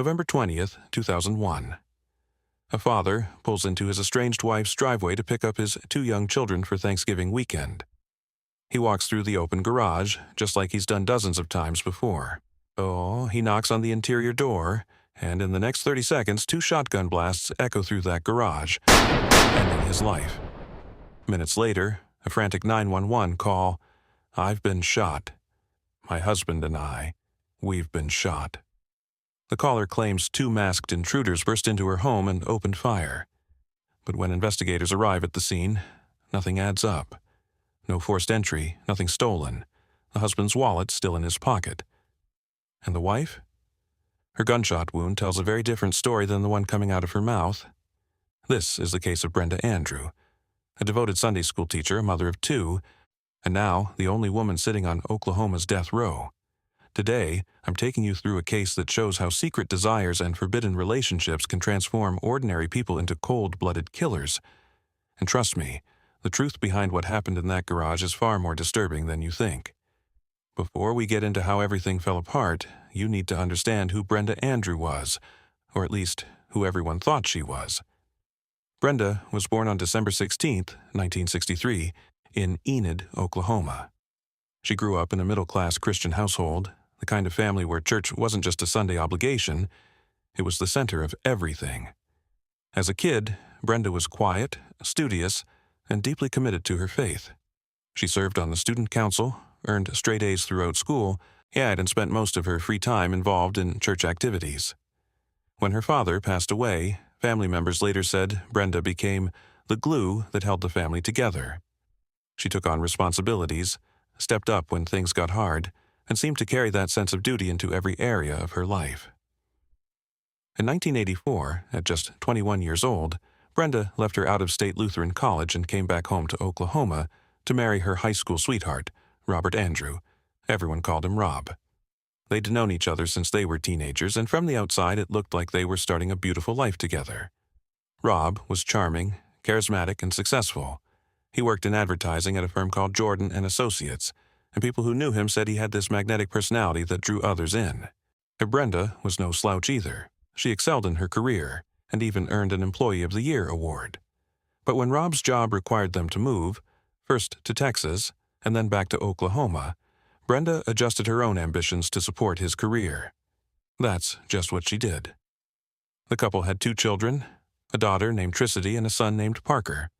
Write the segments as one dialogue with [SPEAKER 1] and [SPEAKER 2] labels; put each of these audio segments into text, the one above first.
[SPEAKER 1] November 20th, 2001. A father pulls into his estranged wife's driveway to pick up his 2 young children for Thanksgiving weekend. He walks through the open garage, just like he's done dozens of times before. He knocks on the interior door, and in the next 30 seconds, 2 shotgun blasts echo through that garage, ending his life. Minutes later, a frantic 911 call. "I've been shot. My husband and we've been shot." The caller claims 2 masked intruders burst into her home and opened fire. But when investigators arrive at the scene, nothing adds up. No forced entry, nothing stolen. The husband's wallet still in his pocket. And the wife? Her gunshot wound tells a very different story than the one coming out of her mouth. This is the case of Brenda Andrew, a devoted Sunday school teacher, a mother of 2, and now the only woman sitting on Oklahoma's death row. Today, I'm taking you through a case that shows how secret desires and forbidden relationships can transform ordinary people into cold-blooded killers. And trust me, the truth behind what happened in that garage is far more disturbing than you think. Before we get into how everything fell apart, you need to understand who Brenda Andrew was, or at least who everyone thought she was. Brenda was born on December 16, 1963, in Enid, Oklahoma. She grew up in a middle-class Christian household, the kind of family where church wasn't just a Sunday obligation, it was the center of everything. As a kid, Brenda was quiet, studious, and deeply committed to her faith. She served on the student council, earned straight A's throughout school, and spent most of her free time involved in church activities. When her father passed away, family members later said Brenda became the glue that held the family together. She took on responsibilities, stepped up when things got hard, and seemed to carry that sense of duty into every area of her life. In 1984, at just 21 years old, Brenda left her out-of-state Lutheran college and came back home to Oklahoma to marry her high school sweetheart, Robert Andrew. Everyone called him Rob. They'd known each other since they were teenagers, and from the outside it looked like they were starting a beautiful life together. Rob was charming, charismatic, and successful. He worked in advertising at a firm called Jordan & Associates, and people who knew him said he had this magnetic personality that drew others in. And Brenda was no slouch either. She excelled in her career, and even earned an Employee of the Year award. But when Rob's job required them to move, first to Texas, and then back to Oklahoma, Brenda adjusted her own ambitions to support his career. That's just what she did. The couple had 2 children, a daughter named Tricity and a son named Parker.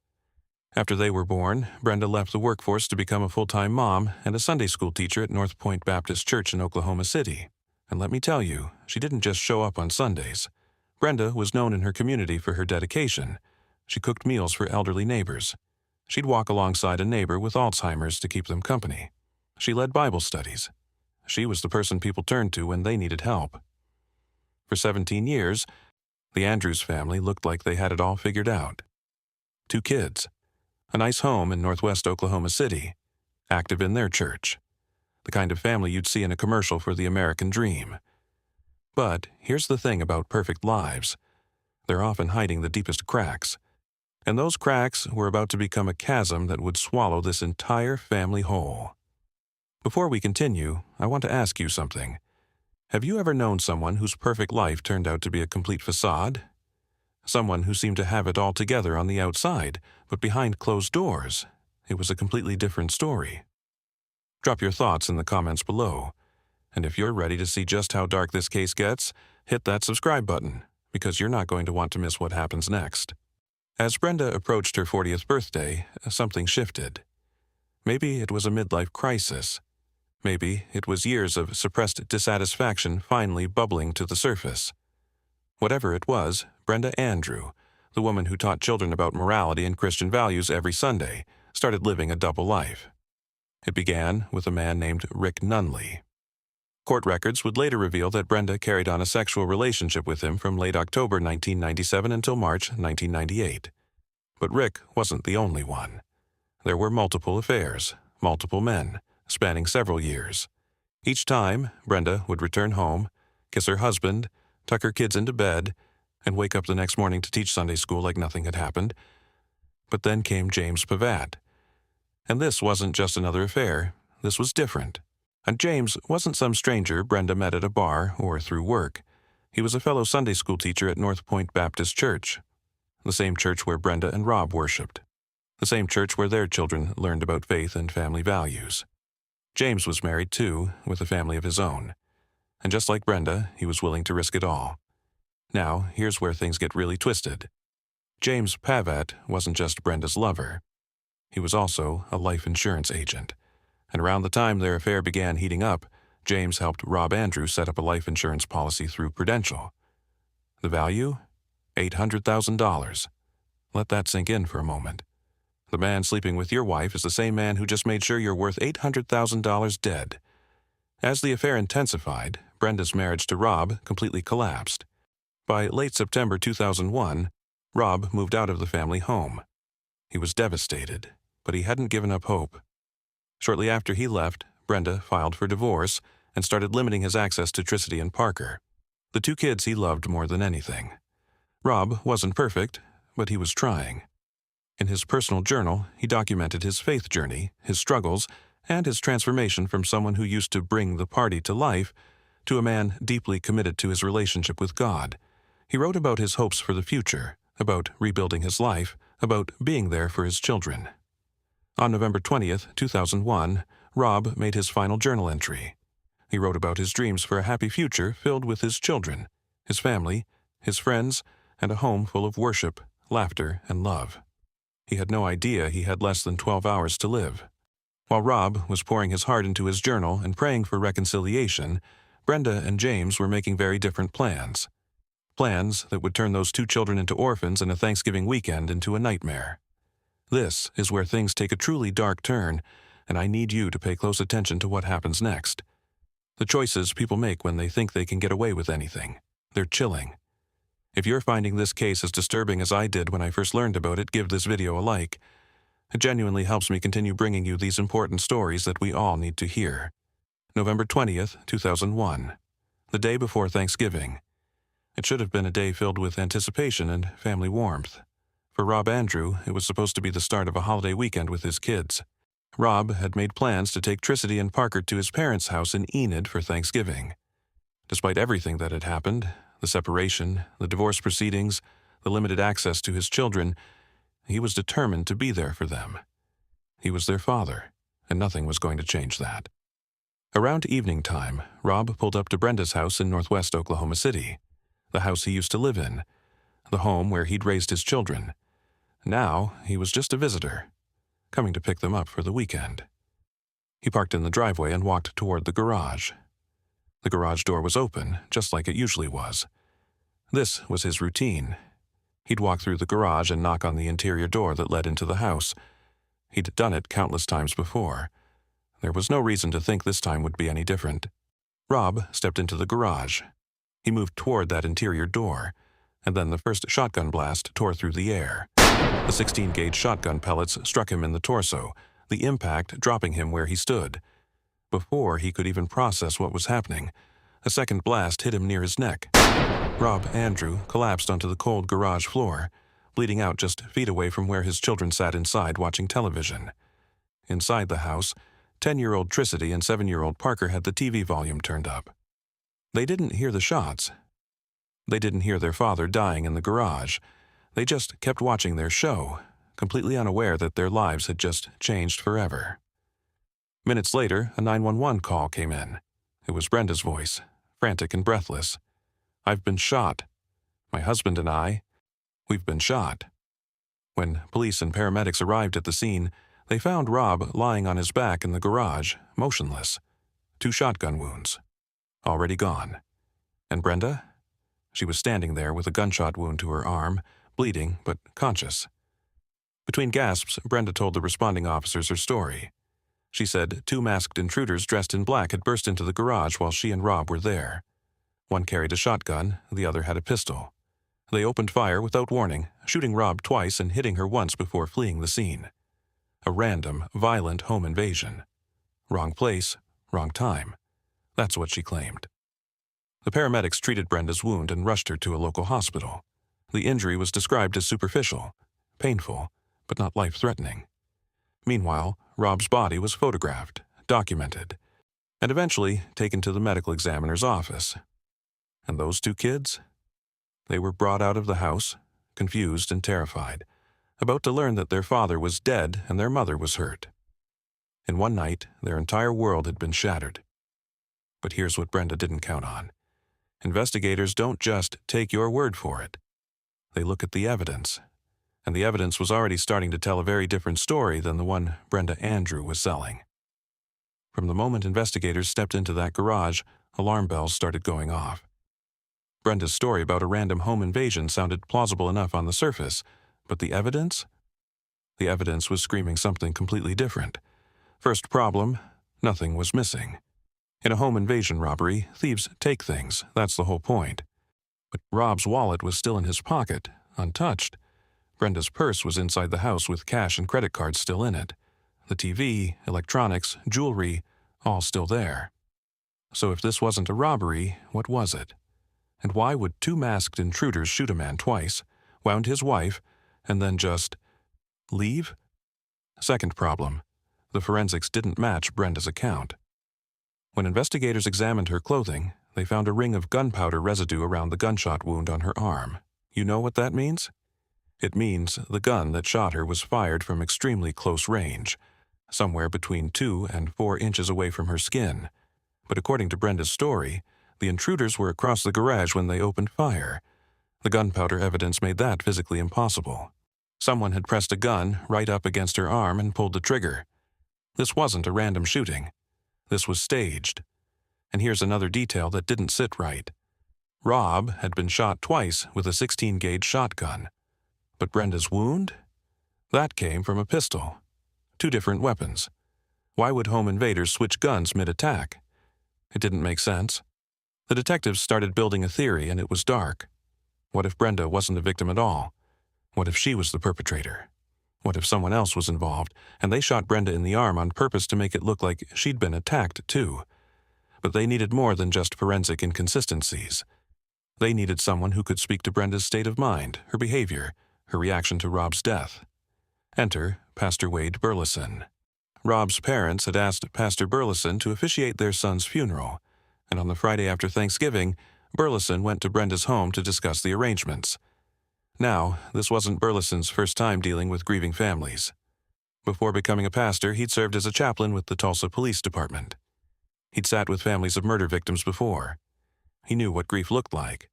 [SPEAKER 1] After they were born, Brenda left the workforce to become a full-time mom and a Sunday school teacher at North Point Baptist Church in Oklahoma City. And let me tell you, she didn't just show up on Sundays. Brenda was known in her community for her dedication. She cooked meals for elderly neighbors. She'd walk alongside a neighbor with Alzheimer's to keep them company. She led Bible studies. She was the person people turned to when they needed help. For 17 years, the Andrews family looked like they had it all figured out. 2 kids, a nice home in northwest Oklahoma City, active in their church, the kind of family you'd see in a commercial for the American dream. But here's the thing about perfect lives. They're often hiding the deepest cracks. And those cracks were about to become a chasm that would swallow this entire family whole. Before we continue, I want to ask you something. Have you ever known someone whose perfect life turned out to be a complete facade? Someone who seemed to have it all together on the outside, but behind closed doors, it was a completely different story. Drop your thoughts in the comments below. And if you're ready to see just how dark this case gets, hit that subscribe button, because you're not going to want to miss what happens next. As Brenda approached her 40th birthday, something shifted. Maybe it was a midlife crisis. Maybe it was years of suppressed dissatisfaction finally bubbling to the surface. Whatever it was, Brenda Andrew, the woman who taught children about morality and Christian values every Sunday, started living a double life. It began with a man named Rick Nunley. Court records would later reveal that Brenda carried on a sexual relationship with him from late October 1997 until March 1998. But Rick wasn't the only one. There were multiple affairs, multiple men, spanning several years. Each time, Brenda would return home, kiss her husband, tuck her kids into bed, and wake up the next morning to teach Sunday school like nothing had happened. But then came James Pavat. And this wasn't just another affair. This was different. And James wasn't some stranger Brenda met at a bar or through work. He was a fellow Sunday school teacher at North Point Baptist Church, the same church where Brenda and Rob worshipped, the same church where their children learned about faith and family values. James was married too, with a family of his own. And just like Brenda, he was willing to risk it all. Now, here's where things get really twisted. James Pavat wasn't just Brenda's lover. He was also a life insurance agent. And around the time their affair began heating up, James helped Rob Andrew set up a life insurance policy through Prudential. The value? $800,000. Let that sink in for a moment. The man sleeping with your wife is the same man who just made sure you're worth $800,000 dead. As the affair intensified, Brenda's marriage to Rob completely collapsed. By late September 2001, Rob moved out of the family home. He was devastated, but he hadn't given up hope. Shortly after he left, Brenda filed for divorce and started limiting his access to Tricity and Parker, the two kids he loved more than anything. Rob wasn't perfect, but he was trying. In his personal journal, he documented his faith journey, his struggles, and his transformation from someone who used to bring the party to life to a man deeply committed to his relationship with God. He wrote about his hopes for the future, about rebuilding his life, about being there for his children. On November 20th, 2001, Rob made his final journal entry. He wrote about his dreams for a happy future filled with his children, his family, his friends, and a home full of worship, laughter, and love. He had no idea he had less than 12 hours to live. While Rob was pouring his heart into his journal and praying for reconciliation, Brenda and James were making very different plans. Plans that would turn those two children into orphans and a Thanksgiving weekend into a nightmare. This is where things take a truly dark turn, and I need you to pay close attention to what happens next. The choices people make when they think they can get away with anything. They're chilling. If you're finding this case as disturbing as I did when I first learned about it, give this video a like. It genuinely helps me continue bringing you these important stories that we all need to hear. November 20th, 2001. The day before Thanksgiving. It should have been a day filled with anticipation and family warmth. For Rob Andrew, it was supposed to be the start of a holiday weekend with his kids. Rob had made plans to take Tricity and Parker to his parents' house in Enid for Thanksgiving. Despite everything that had happened, the separation, the divorce proceedings, the limited access to his children, he was determined to be there for them. He was their father, and nothing was going to change that. Around evening time, Rob pulled up to Brenda's house in northwest Oklahoma City, the house he used to live in, the home where he'd raised his children. Now he was just a visitor, coming to pick them up for the weekend. He parked in the driveway and walked toward the garage. The garage door was open, just like it usually was. This was his routine. He'd walk through the garage and knock on the interior door that led into the house. He'd done it countless times before. There was no reason to think this time would be any different. Rob stepped into the garage. He moved toward that interior door, and then the first shotgun blast tore through the air. The 16-gauge shotgun pellets struck him in the torso, the impact dropping him where he stood. Before he could even process what was happening, a second blast hit him near his neck. Rob Andrew collapsed onto the cold garage floor, bleeding out just feet away from where his children sat inside watching television. Inside the house, 10-year-old Tricity and 7-year-old Parker had the TV volume turned up. They didn't hear the shots. They didn't hear their father dying in the garage. They just kept watching their show, completely unaware that their lives had just changed forever. Minutes later, a 911 call came in. It was Brenda's voice, frantic and breathless. "I've been shot. My husband and I, we've been shot." When police and paramedics arrived at the scene, they found Rob lying on his back in the garage, motionless. 2 shotgun wounds. Already gone. And Brenda? She was standing there with a gunshot wound to her arm, bleeding but conscious. Between gasps, Brenda told the responding officers her story. She said 2 masked intruders dressed in black had burst into the garage while she and Rob were there. One carried a shotgun, the other had a pistol. They opened fire without warning, shooting Rob twice and hitting her once before fleeing the scene. A random, violent home invasion. Wrong place, wrong time. That's what she claimed. The paramedics treated Brenda's wound and rushed her to a local hospital. The injury was described as superficial, painful, but not life-threatening. Meanwhile, Rob's body was photographed, documented, and eventually taken to the medical examiner's office. And those two kids? They were brought out of the house, confused and terrified, about to learn that their father was dead and their mother was hurt. In one night, their entire world had been shattered. But here's what Brenda didn't count on. Investigators don't just take your word for it. They look at the evidence. And the evidence was already starting to tell a very different story than the one Brenda Andrew was selling. From the moment investigators stepped into that garage, alarm bells started going off. Brenda's story about a random home invasion sounded plausible enough on the surface, but the evidence? The evidence was screaming something completely different. First problem, nothing was missing. In a home invasion robbery, thieves take things, that's the whole point. But Rob's wallet was still in his pocket, untouched. Brenda's purse was inside the house with cash and credit cards still in it. The TV, electronics, jewelry, all still there. So if this wasn't a robbery, what was it? And why would two masked intruders shoot a man twice, wound his wife, and then just leave? Second problem, the forensics didn't match Brenda's account. When investigators examined her clothing, they found a ring of gunpowder residue around the gunshot wound on her arm. You know what that means? It means the gun that shot her was fired from extremely close range, somewhere between 2 and 4 inches away from her skin. But according to Brenda's story, the intruders were across the garage when they opened fire. The gunpowder evidence made that physically impossible. Someone had pressed a gun right up against her arm and pulled the trigger. This wasn't a random shooting. This was staged. And here's another detail that didn't sit right. Rob had been shot twice with a 16-gauge shotgun. But Brenda's wound? That came from a pistol. 2 different weapons. Why would home invaders switch guns mid-attack? It didn't make sense. The detectives started building a theory, and it was dark. What if Brenda wasn't a victim at all? What if she was the perpetrator? What if someone else was involved, and they shot Brenda in the arm on purpose to make it look like she'd been attacked, too? But they needed more than just forensic inconsistencies. They needed someone who could speak to Brenda's state of mind, her behavior, her reaction to Rob's death. Enter Pastor Wade Burleson. Rob's parents had asked Pastor Burleson to officiate their son's funeral, and on the Friday after Thanksgiving, Burleson went to Brenda's home to discuss the arrangements. Now, this wasn't Burleson's first time dealing with grieving families. Before becoming a pastor, he'd served as a chaplain with the Tulsa Police Department. He'd sat with families of murder victims before. He knew what grief looked like.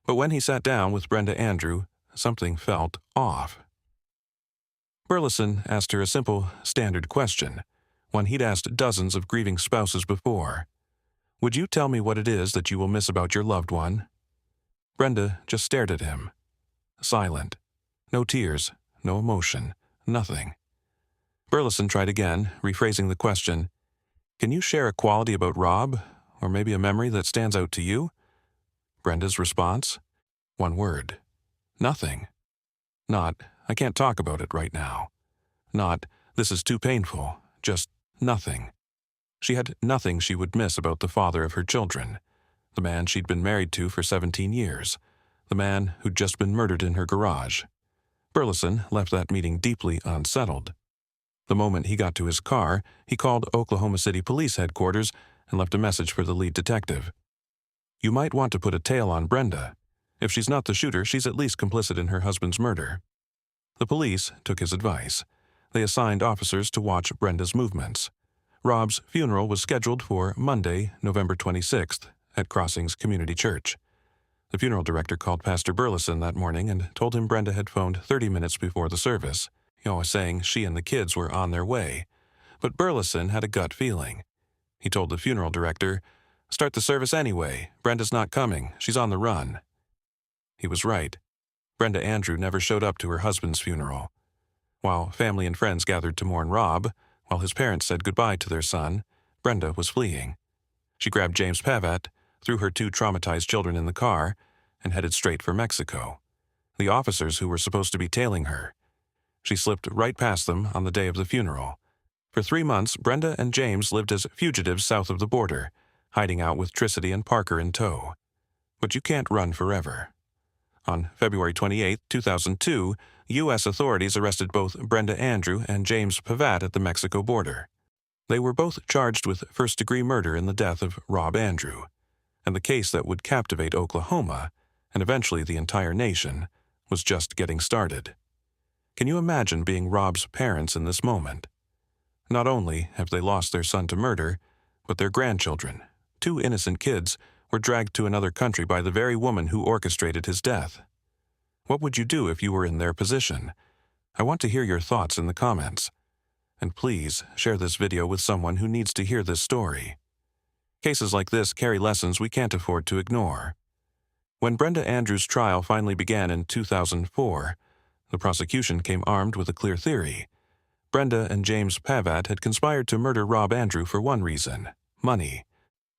[SPEAKER 1] But when he sat down with Brenda Andrew, something felt off. Burleson asked her a simple, standard question, one he'd asked dozens of grieving spouses before. Would you tell me what it is that you will miss about your loved one? Brenda just stared at him. Silent. No tears, no emotion, nothing. Burleson tried again, rephrasing the question. Can you share a quality about Rob, or maybe a memory that stands out to you? Brenda's response? One word. Nothing. Not, I can't talk about it right now. Not, this is too painful. Just nothing. She had nothing she would miss about the father of her children, the man she'd been married to for 17 years, the man who'd just been murdered in her garage. Burleson left that meeting deeply unsettled. The moment he got to his car, he called Oklahoma City Police Headquarters and left a message for the lead detective. You might want to put a tail on Brenda. If she's not the shooter, she's at least complicit in her husband's murder. The police took his advice. They assigned officers to watch Brenda's movements. Rob's funeral was scheduled for Monday, November 26th, at Crossings Community Church. The funeral director called Pastor Burleson that morning and told him Brenda had phoned 30 minutes before the service, saying she and the kids were on their way. But Burleson had a gut feeling. He told the funeral director, "Start the service anyway. Brenda's not coming. She's on the run." He was right. Brenda Andrew never showed up to her husband's funeral. While family and friends gathered to mourn Rob, while his parents said goodbye to their son, Brenda was fleeing. She grabbed James Pavat, threw her 2 traumatized children in the car, and headed straight for Mexico. The officers who were supposed to be tailing her. She slipped right past them on the day of the funeral. For 3 months, Brenda and James lived as fugitives south of the border, hiding out with Tricity and Parker in tow. But you can't run forever. On February 28, 2002, U.S. authorities arrested both Brenda Andrew and James Pavat at the Mexico border. They were both charged with first-degree murder in the death of Rob Andrew. and the case that would captivate Oklahoma, and eventually the entire nation, was just getting started. Can you imagine being Rob's parents in this moment? Not only have they lost their son to murder, but their grandchildren, 2 innocent kids, were dragged to another country by the very woman who orchestrated his death. What would you do if you were in their position? I want to hear your thoughts in the comments. And please share this video with someone who needs to hear this story. Cases like this carry lessons we can't afford to ignore. When Brenda Andrews' trial finally began in 2004, the prosecution came armed with a clear theory. Brenda and James Pavat had conspired to murder Rob Andrew for one reason: money.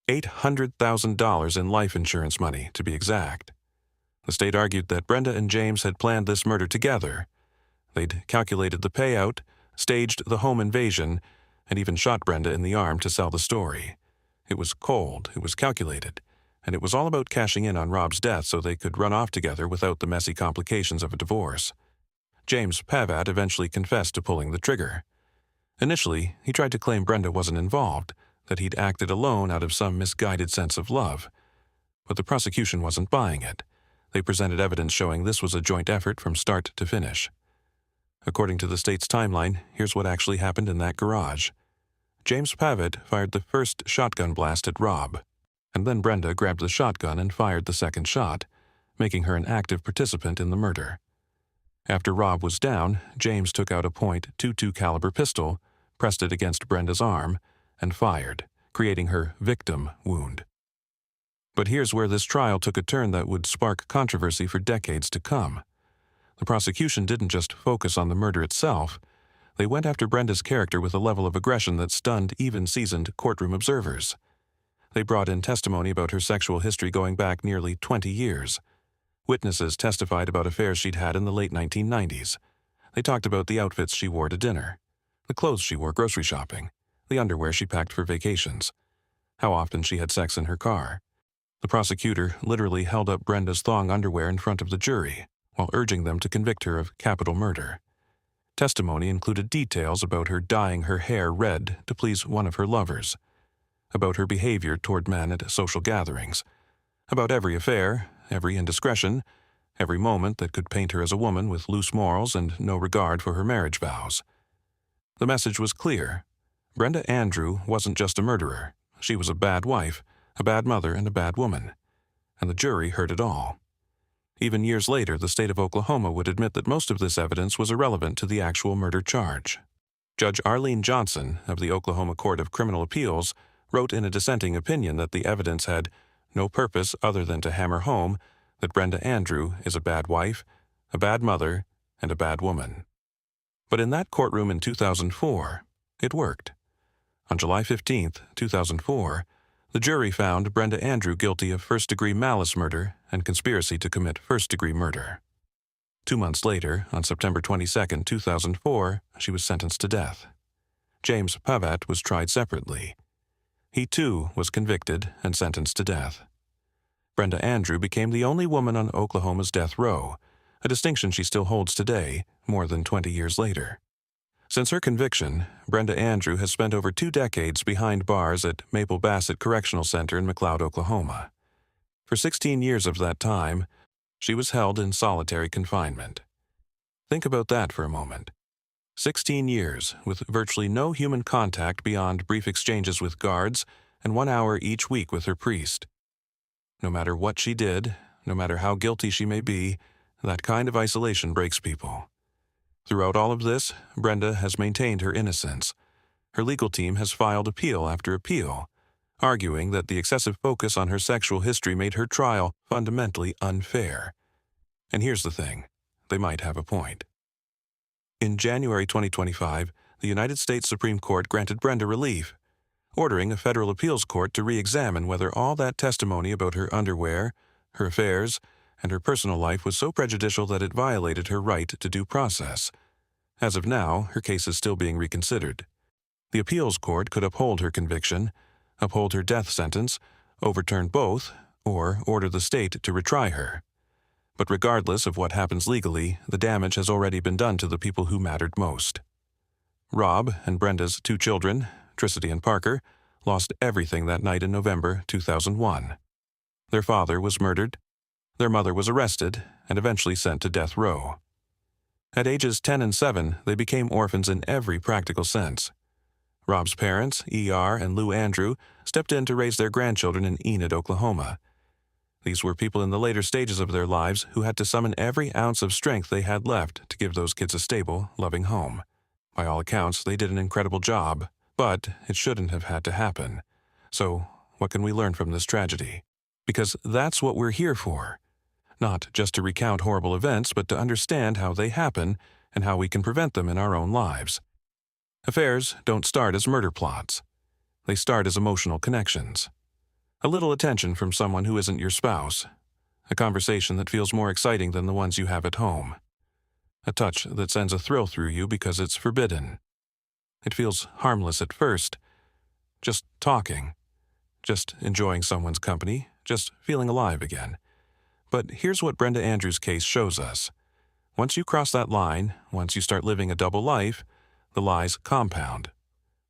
[SPEAKER 1] $800,000 in life insurance money, to be exact. The state argued that Brenda and James had planned this murder together. They'd calculated the payout, staged the home invasion, and even shot Brenda in the arm to sell the story. It was cold, it was calculated, and it was all about cashing in on Rob's death so they could run off together without the messy complications of a divorce. James Pavat eventually confessed to pulling the trigger. Initially, he tried to claim Brenda wasn't involved, that he'd acted alone out of some misguided sense of love. But the prosecution wasn't buying it. They presented evidence showing this was a joint effort from start to finish. According to the state's timeline, here's what actually happened in that garage. James Pavat fired the first shotgun blast at Rob, and then Brenda grabbed the shotgun and fired the second shot, making her an active participant in the murder. After Rob was down, James took out a .22 caliber pistol, pressed it against Brenda's arm, and fired, creating her victim wound. But here's where this trial took a turn that would spark controversy for decades to come. The prosecution didn't just focus on the murder itself. They went after Brenda's character with a level of aggression that stunned even seasoned courtroom observers. They brought in testimony about her sexual history going back nearly 20 years. Witnesses testified about affairs she'd had in the late 1990s. They talked about the outfits she wore to dinner, the clothes she wore grocery shopping, the underwear she packed for vacations, how often she had sex in her car. The prosecutor literally held up Brenda's thong underwear in front of the jury, while urging them to convict her of capital murder. Testimony included details about her dyeing her hair red to please one of her lovers, about her behavior toward men at social gatherings, about every affair, every indiscretion, every moment that could paint her as a woman with loose morals and no regard for her marriage vows. The message was clear. Brenda Andrew wasn't just a murderer. She was a bad wife, a bad mother, and a bad woman. And the jury heard it all. Even years later, the state of Oklahoma would admit that most of this evidence was irrelevant to the actual murder charge. Judge Arlene Johnson of the Oklahoma Court of Criminal Appeals wrote in a dissenting opinion that the evidence had no purpose other than to hammer home that Brenda Andrew is a bad wife, a bad mother, and a bad woman. But in that courtroom in 2004, it worked. On July 15, 2004, the jury found Brenda Andrew guilty of first-degree malice murder and conspiracy to commit first-degree murder. 2 months later, on September 22, 2004, she was sentenced to death. James Pavat was tried separately. He too was convicted and sentenced to death. Brenda Andrew became the only woman on Oklahoma's death row, a distinction she still holds today, more than 20 years later. Since her conviction, Brenda Andrew has spent over 2 decades behind bars at Maple Bassett Correctional Center in McLeod, Oklahoma. For 16 years of that time, she was held in solitary confinement. Think about that for a moment. 16 years with virtually no human contact beyond brief exchanges with guards and 1 hour each week with her priest. No matter what she did, no matter how guilty she may be, that kind of isolation breaks people. Throughout all of this, Brenda has maintained her innocence. Her legal team has filed appeal after appeal, arguing that the excessive focus on her sexual history made her trial fundamentally unfair. And here's the thing, they might have a point. In January 2025, the United States Supreme Court granted Brenda relief, ordering a federal appeals court to re-examine whether all that testimony about her underwear, her affairs, and her personal life was so prejudicial that it violated her right to due process. As of now, her case is still being reconsidered. The appeals court could uphold her conviction, uphold her death sentence, overturn both, or order the state to retry her. But regardless of what happens legally, the damage has already been done to the people who mattered most. Rob and Brenda's 2 children, Tricity and Parker, lost everything that night in November 2001. Their father was murdered, their mother was arrested, and eventually sent to death row. At ages 10 and 7, they became orphans in every practical sense. Rob's parents, E.R. and Lou Andrew, stepped in to raise their grandchildren in Enid, Oklahoma. These were people in the later stages of their lives who had to summon every ounce of strength they had left to give those kids a stable, loving home. By all accounts, they did an incredible job, but it shouldn't have had to happen. So, what can we learn from this tragedy? Because that's what we're here for. Not just to recount horrible events, but to understand how they happen and how we can prevent them in our own lives. Affairs don't start as murder plots. They start as emotional connections. A little attention from someone who isn't your spouse. A conversation that feels more exciting than the ones you have at home. A touch that sends a thrill through you because it's forbidden. It feels harmless at first. Just talking. Just enjoying someone's company. Just feeling alive again. But here's what Brenda Andrews' case shows us. Once you cross that line, once you start living a double life, the lies compound.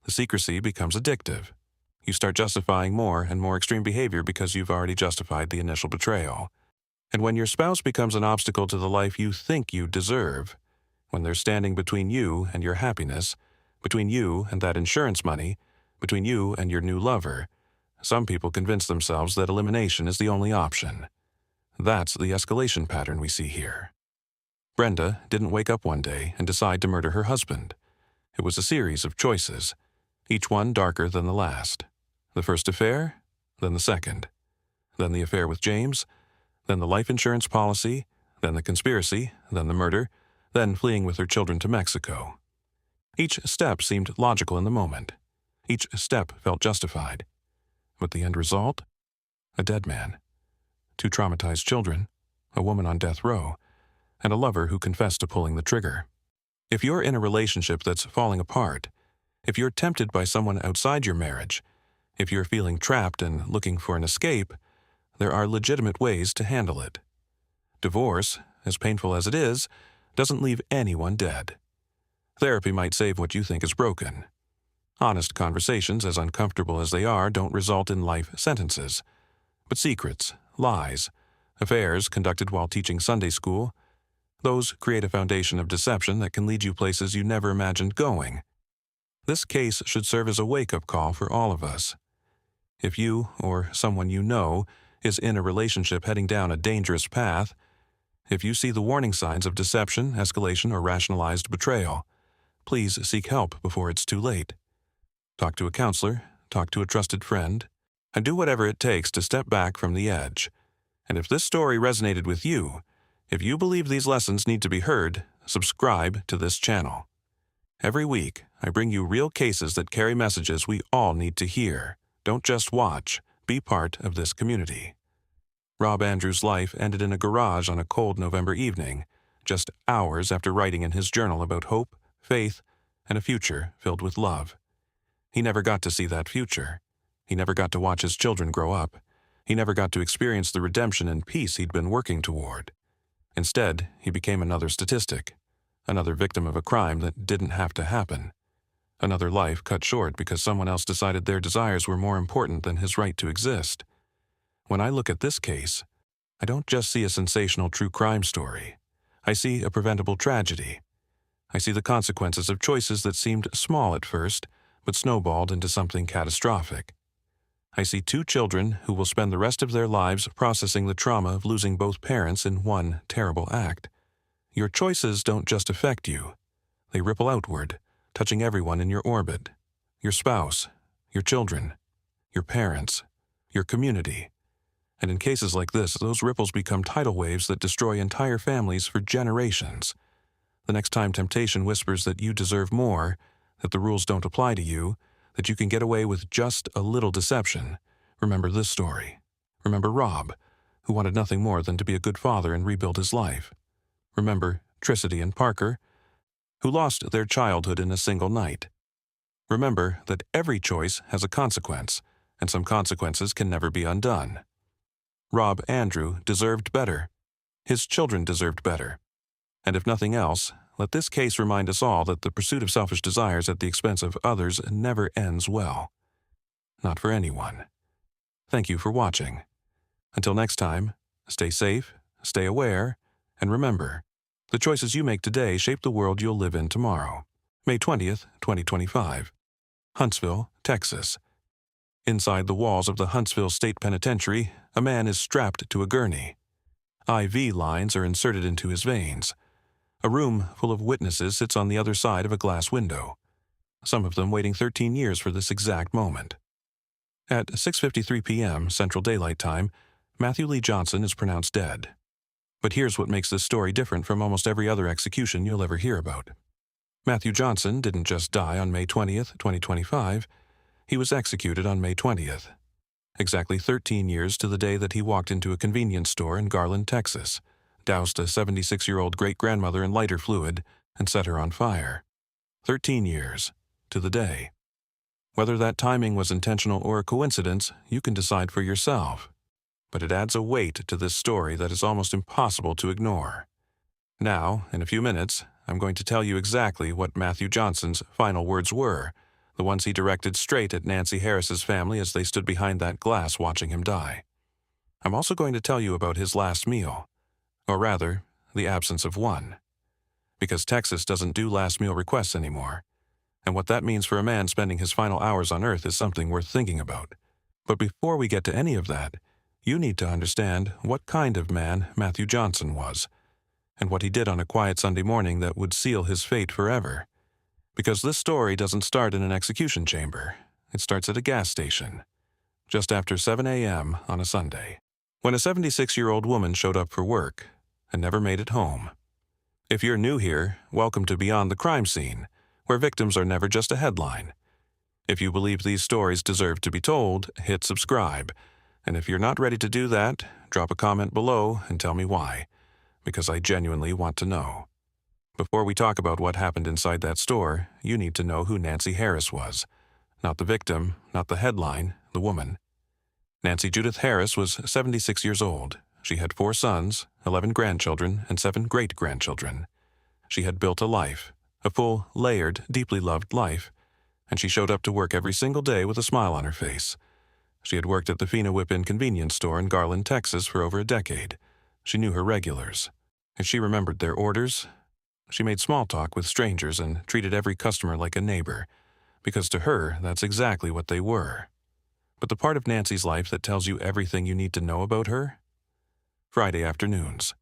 [SPEAKER 1] The secrecy becomes addictive. You start justifying more and more extreme behavior because you've already justified the initial betrayal. And when your spouse becomes an obstacle to the life you think you deserve, when they're standing between you and your happiness, between you and that insurance money, between you and your new lover, some people convince themselves that elimination is the only option. That's the escalation pattern we see here. Brenda didn't wake up one day and decide to murder her husband. It was a series of choices, each one darker than the last. The first affair, then the second. Then the affair with James, then the life insurance policy, then the conspiracy, then the murder, then fleeing with her children to Mexico. Each step seemed logical in the moment. Each step felt justified. But the end result? A dead man. 2 traumatized children, a woman on death row, and a lover who confessed to pulling the trigger. If you're in a relationship that's falling apart, if you're tempted by someone outside your marriage, if you're feeling trapped and looking for an escape, there are legitimate ways to handle it. Divorce, as painful as it is, doesn't leave anyone dead. Therapy might save what you think is broken. Honest conversations, as uncomfortable as they are, don't result in life sentences. But secrets, lies, affairs conducted while teaching Sunday school, those create a foundation of deception that can lead you places you never imagined going. This case should serve as a wake-up call for all of us. If you, or someone you know, is in a relationship heading down a dangerous path, if you see the warning signs of deception, escalation, or rationalized betrayal, please seek help before it's too late. Talk to a counselor, talk to a trusted friend, and do whatever it takes to step back from the edge. And if this story resonated with you, if you believe these lessons need to be heard, subscribe to this channel. Every week, I bring you real cases that carry messages we all need to hear. Don't just watch, be part of this community. Rob Andrews' life ended in a garage on a cold November evening, just hours after writing in his journal about hope, faith, and a future filled with love. He never got to see that future. He never got to watch his children grow up. He never got to experience the redemption and peace he'd been working toward. Instead, he became another statistic, another victim of a crime that didn't have to happen. Another life cut short because someone else decided their desires were more important than his right to exist. When I look at this case, I don't just see a sensational true crime story. I see a preventable tragedy. I see the consequences of choices that seemed small at first, but snowballed into something catastrophic. I see 2 children who will spend the rest of their lives processing the trauma of losing both parents in one terrible act. Your choices don't just affect you. They ripple outward, touching everyone in your orbit. Your spouse, your children, your parents, your community. And in cases like this, those ripples become tidal waves that destroy entire families for generations. The next time temptation whispers that you deserve more, that the rules don't apply to you, that you can get away with just a little deception, remember this story. Remember Rob, who wanted nothing more than to be a good father and rebuild his life. Remember Tricity and Parker, who lost their childhood in a single night. Remember that every choice has a consequence, and some consequences can never be undone. Rob Andrew deserved better. His children deserved better. And if nothing else, let this case remind us all that the pursuit of selfish desires at the expense of others never ends well. Not for anyone. Thank you for watching. Until next time, stay safe, stay aware, and remember, the choices you make today shape the world you'll live in tomorrow. May 20th, 2025. Huntsville, Texas. Inside the walls of the Huntsville State Penitentiary, a man is strapped to a gurney. IV lines are inserted into his veins. A room full of witnesses sits on the other side of a glass window, some of them waiting 13 years for this exact moment. At 6:53 p.m. Central Daylight Time, Matthew Lee Johnson is pronounced dead. But here's what makes this story different from almost every other execution you'll ever hear about. Matthew Johnson didn't just die on May 20th, 2025. He was executed on May 20th, exactly 13 years to the day that he walked into a convenience store in Garland, Texas, doused a 76-year-old great-grandmother in lighter fluid, and set her on fire. 13 years to the day. Whether that timing was intentional or a coincidence, you can decide for yourself. But it adds a weight to this story that is almost impossible to ignore. Now, in a few minutes, I'm going to tell you exactly what Matthew Johnson's final words were, the ones he directed straight at Nancy Harris's family as they stood behind that glass watching him die. I'm also going to tell you about his last meal, or rather, the absence of one. Because Texas doesn't do last meal requests anymore, and what that means for a man spending his final hours on Earth is something worth thinking about. But before we get to any of that, you need to understand what kind of man Matthew Johnson was, and what he did on a quiet Sunday morning that would seal his fate forever. Because this story doesn't start in an execution chamber. It starts at a gas station, just after 7 a.m. on a Sunday, when a 76-year-old woman showed up for work and never made it home. If you're new here, welcome to Beyond the Crime Scene, where victims are never just a headline. If you believe these stories deserve to be told, hit subscribe. And if you're not ready to do that, drop a comment below and tell me why, because I genuinely want to know. Before we talk about what happened inside that store, you need to know who Nancy Harris was. Not the victim, not the headline, the woman. Nancy Judith Harris was 76 years old. She had 4 sons, 11 grandchildren, and 7 great-grandchildren. She had built a life, a full, layered, deeply loved life, and she showed up to work every single day with a smile on her face. She had worked at the Fina Whip-In convenience store in Garland, Texas for over a decade. She knew her regulars, and she remembered their orders. She made small talk with strangers and treated every customer like a neighbor, because to her, that's exactly what they were. But the part of Nancy's life that tells you everything you need to know about her? Friday afternoons.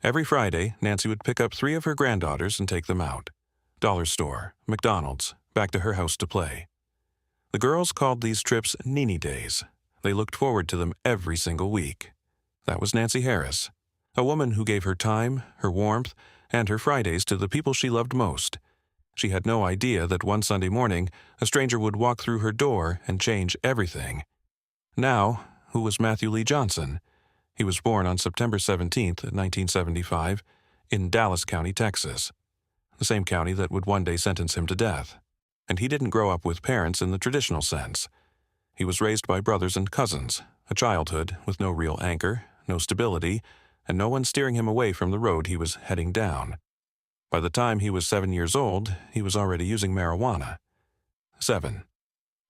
[SPEAKER 1] Every Friday, Nancy would pick up 3 of her granddaughters and take them out. Dollar store, McDonald's, back to her house to play. The girls called these trips Nini Days. They looked forward to them every single week. That was Nancy Harris, a woman who gave her time, her warmth, and her Fridays to the people she loved most. She had no idea that one Sunday morning, a stranger would walk through her door and change everything. Now, who was Matthew Lee Johnson? He was born on September 17th, 1975, in Dallas County, Texas, the same county that would one day sentence him to death. And he didn't grow up with parents in the traditional sense. He was raised by brothers and cousins, a childhood with no real anchor, no stability, and no one steering him away from the road he was heading down. By the time he was 7 years old, he was already using marijuana. 7.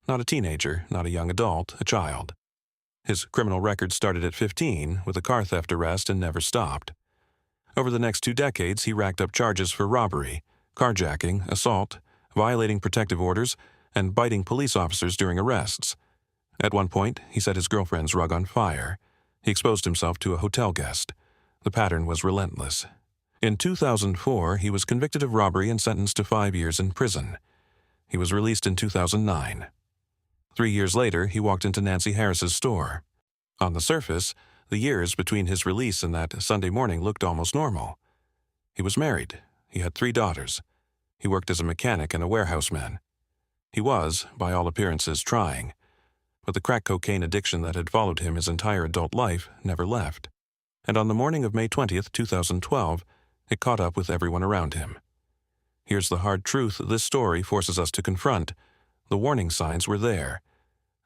[SPEAKER 1] Not a teenager, not a young adult, a child. His criminal record started at 15 with a car theft arrest and never stopped. Over the next 2 decades, he racked up charges for robbery, carjacking, assault, violating protective orders, and biting police officers during arrests. At one point, he set his girlfriend's rug on fire. He exposed himself to a hotel guest. The pattern was relentless. In 2004, he was convicted of robbery and sentenced to 5 years in prison. He was released in 2009. 3 years later, he walked into Nancy Harris's store. On the surface, the years between his release and that Sunday morning looked almost normal. He was married. He had 3 daughters. He worked as a mechanic and a warehouseman. He was, by all appearances, trying. But the crack cocaine addiction that had followed him his entire adult life never left. And on the morning of May 20th, 2012, it caught up with everyone around him. Here's the hard truth this story forces us to confront. The warning signs were there.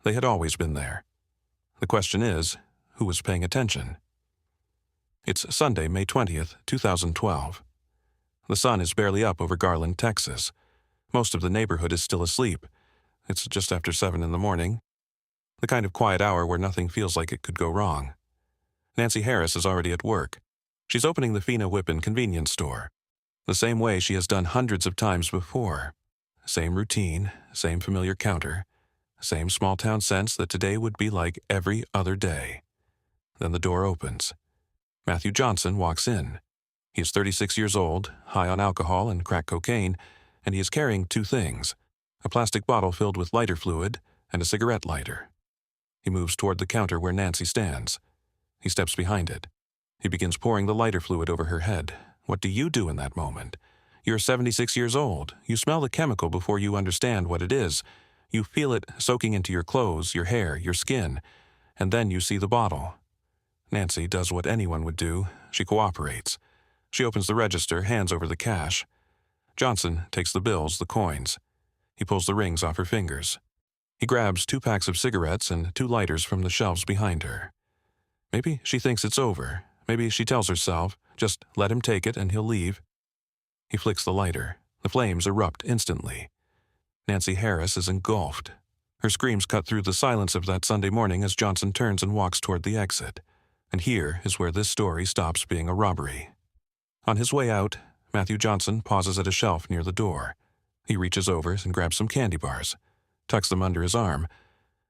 [SPEAKER 1] They had always been there. The question is, who was paying attention? It's Sunday, May 20th, 2012. The sun is barely up over Garland, Texas. Most of the neighborhood is still asleep. It's just after 7 in the morning. The kind of quiet hour where nothing feels like it could go wrong. Nancy Harris is already at work. She's opening the Fina Whippin convenience store, the same way she has done hundreds of times before. Same routine, same familiar counter, same small-town sense that today would be like every other day. Then the door opens. Matthew Johnson walks in. He is 36 years old, high on alcohol and crack cocaine, and he is carrying two things: a plastic bottle filled with lighter fluid and a cigarette lighter. He moves toward the counter where Nancy stands. He steps behind it. He begins pouring the lighter fluid over her head. What do you do in that moment? You're 76 years old. You smell the chemical before you understand what it is. You feel it soaking into your clothes, your hair, your skin, and then you see the bottle. Nancy does what anyone would do. She cooperates. She opens the register, hands over the cash. Johnson takes the bills, the coins. He pulls the rings off her fingers. He grabs 2 packs of cigarettes and 2 lighters from the shelves behind her. Maybe she thinks it's over. Maybe she tells herself, just let him take it and he'll leave. He flicks the lighter. The flames erupt instantly. Nancy Harris is engulfed. Her screams cut through the silence of that Sunday morning as Johnson turns and walks toward the exit. And here is where this story stops being a robbery. On his way out, Matthew Johnson pauses at a shelf near the door. He reaches over and grabs some candy bars, tucks them under his arm,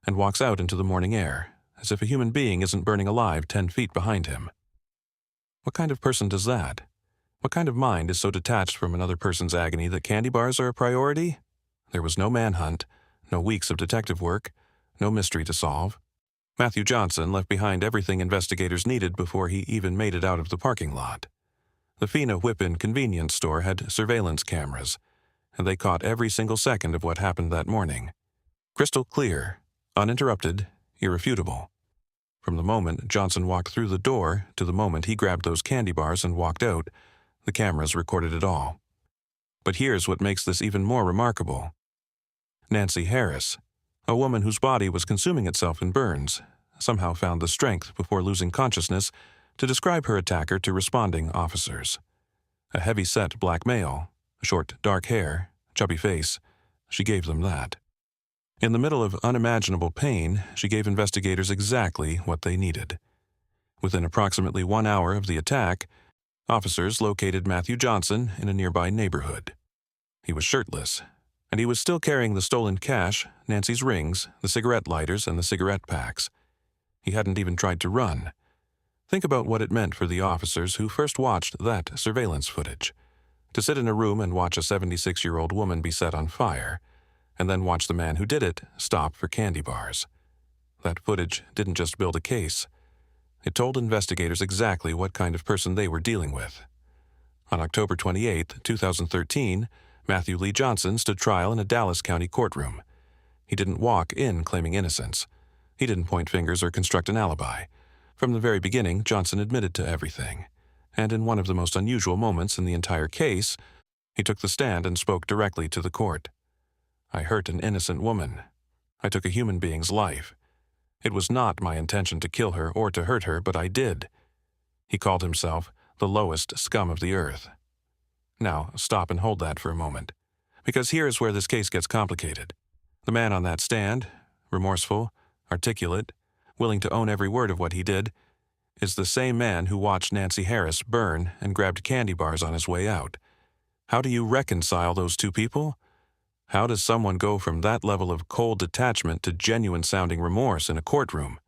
[SPEAKER 1] and walks out into the morning air, as if a human being isn't burning alive 10 feet behind him. What kind of person does that? What kind of mind is so detached from another person's agony that candy bars are a priority? There was no manhunt, no weeks of detective work, no mystery to solve. Matthew Johnson left behind everything investigators needed before he even made it out of the parking lot. The Fina Whippin convenience store had surveillance cameras, and they caught every single second of what happened that morning. Crystal clear, uninterrupted, irrefutable. From the moment Johnson walked through the door to the moment he grabbed those candy bars and walked out, the cameras recorded it all. But here's what makes this even more remarkable. Nancy Harris, a woman whose body was consuming itself in burns, somehow found the strength before losing consciousness to describe her attacker to responding officers. A heavy-set black male, short dark hair, chubby face, she gave them that. In the middle of unimaginable pain, she gave investigators exactly what they needed. Within approximately 1 hour of the attack, officers located Matthew Johnson in a nearby neighborhood. He was shirtless, and he was still carrying the stolen cash, Nancy's rings, the cigarette lighters, and the cigarette packs. He hadn't even tried to run. Think about what it meant for the officers who first watched that surveillance footage. To sit in a room and watch a 76-year-old woman be set on fire, and then watch the man who did it stop for candy bars. That footage didn't just build a case. It told investigators exactly what kind of person they were dealing with. On October 28, 2013, Matthew Lee Johnson stood trial in a Dallas County courtroom. He didn't walk in claiming innocence. He didn't point fingers or construct an alibi. From the very beginning, Johnson admitted to everything. And in one of the most unusual moments in the entire case, he took the stand and spoke directly to the court. I hurt an innocent woman. I took a human being's life. It was not my intention to kill her or to hurt her, but I did. He called himself the lowest scum of the earth. Now, stop and hold that for a moment, because here is where this case gets complicated. The man on that stand, remorseful, articulate, willing to own every word of what he did, is the same man who watched Nancy Harris burn and grabbed candy bars on his way out. How do you reconcile those two people? How does someone go from that level of cold detachment to genuine-sounding remorse in a courtroom?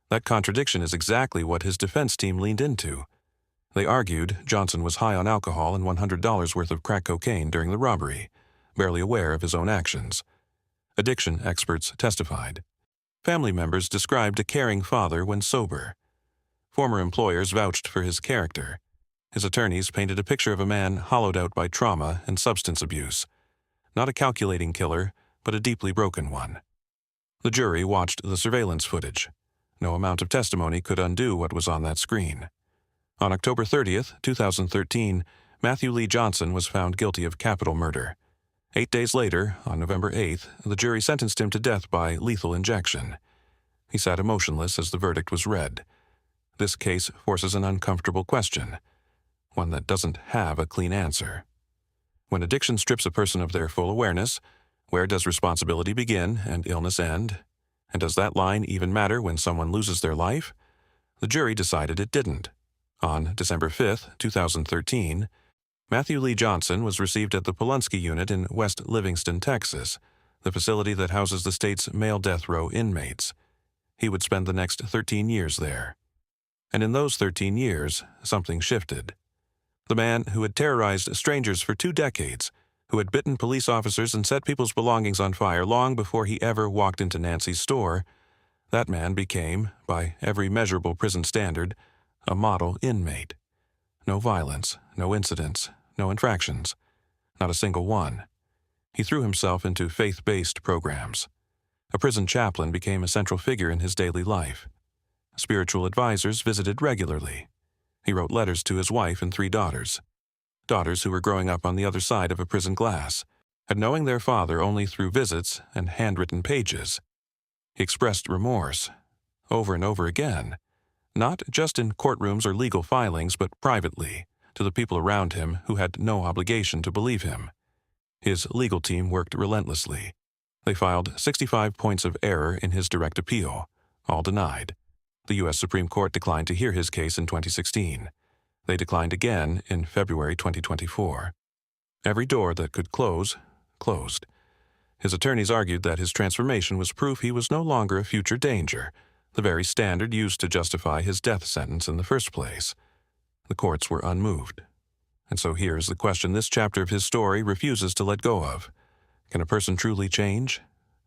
[SPEAKER 1] That contradiction is exactly what his defense team leaned into. They argued Johnson was high on alcohol and $100 worth of crack cocaine during the robbery, barely aware of his own actions. Addiction experts testified. Family members described a caring father when sober. Former employers vouched for his character. His attorneys painted a picture of a man hollowed out by trauma and substance abuse. Not a calculating killer, but a deeply broken one. The jury watched the surveillance footage. No amount of testimony could undo what was on that screen. On October 30th, 2013, Matthew Lee Johnson was found guilty of capital murder. 8 days later, on November 8th, the jury sentenced him to death by lethal injection. He sat emotionless as the verdict was read. This case forces an uncomfortable question, one that doesn't have a clean answer. When addiction strips a person of their full awareness, where does responsibility begin and illness end? And does that line even matter when someone loses their life? The jury decided it didn't. On December 5, 2013, Matthew Lee Johnson was received at the Polunsky Unit in West Livingston, Texas, the facility that houses the state's male death row inmates. He would spend the next 13 years there. And in those 13 years, something shifted. The man who had terrorized strangers for 2 decades, who had bitten police officers and set people's belongings on fire long before he ever walked into Nancy's store, that man became, by every measurable prison standard, a model inmate. No violence, no incidents, no infractions, not a single one. He threw himself into faith-based programs. A prison chaplain became a central figure in his daily life. Spiritual advisors visited regularly. He wrote letters to his wife and 3 daughters. Daughters who were growing up on the other side of a prison glass, and knowing their father only through visits and handwritten pages. He expressed remorse, over and over again, not just in courtrooms or legal filings, but privately, to the people around him who had no obligation to believe him. His legal team worked relentlessly. They filed 65 points of error in his direct appeal, all denied. The U.S. Supreme Court declined to hear his case in 2016. They declined again in February 2024. Every door that could close, closed. His attorneys argued that his transformation was proof he was no longer a future danger, the very standard used to justify his death sentence in the first place. The courts were unmoved. And so here is the question this chapter of his story refuses to let go of. Can a person truly change?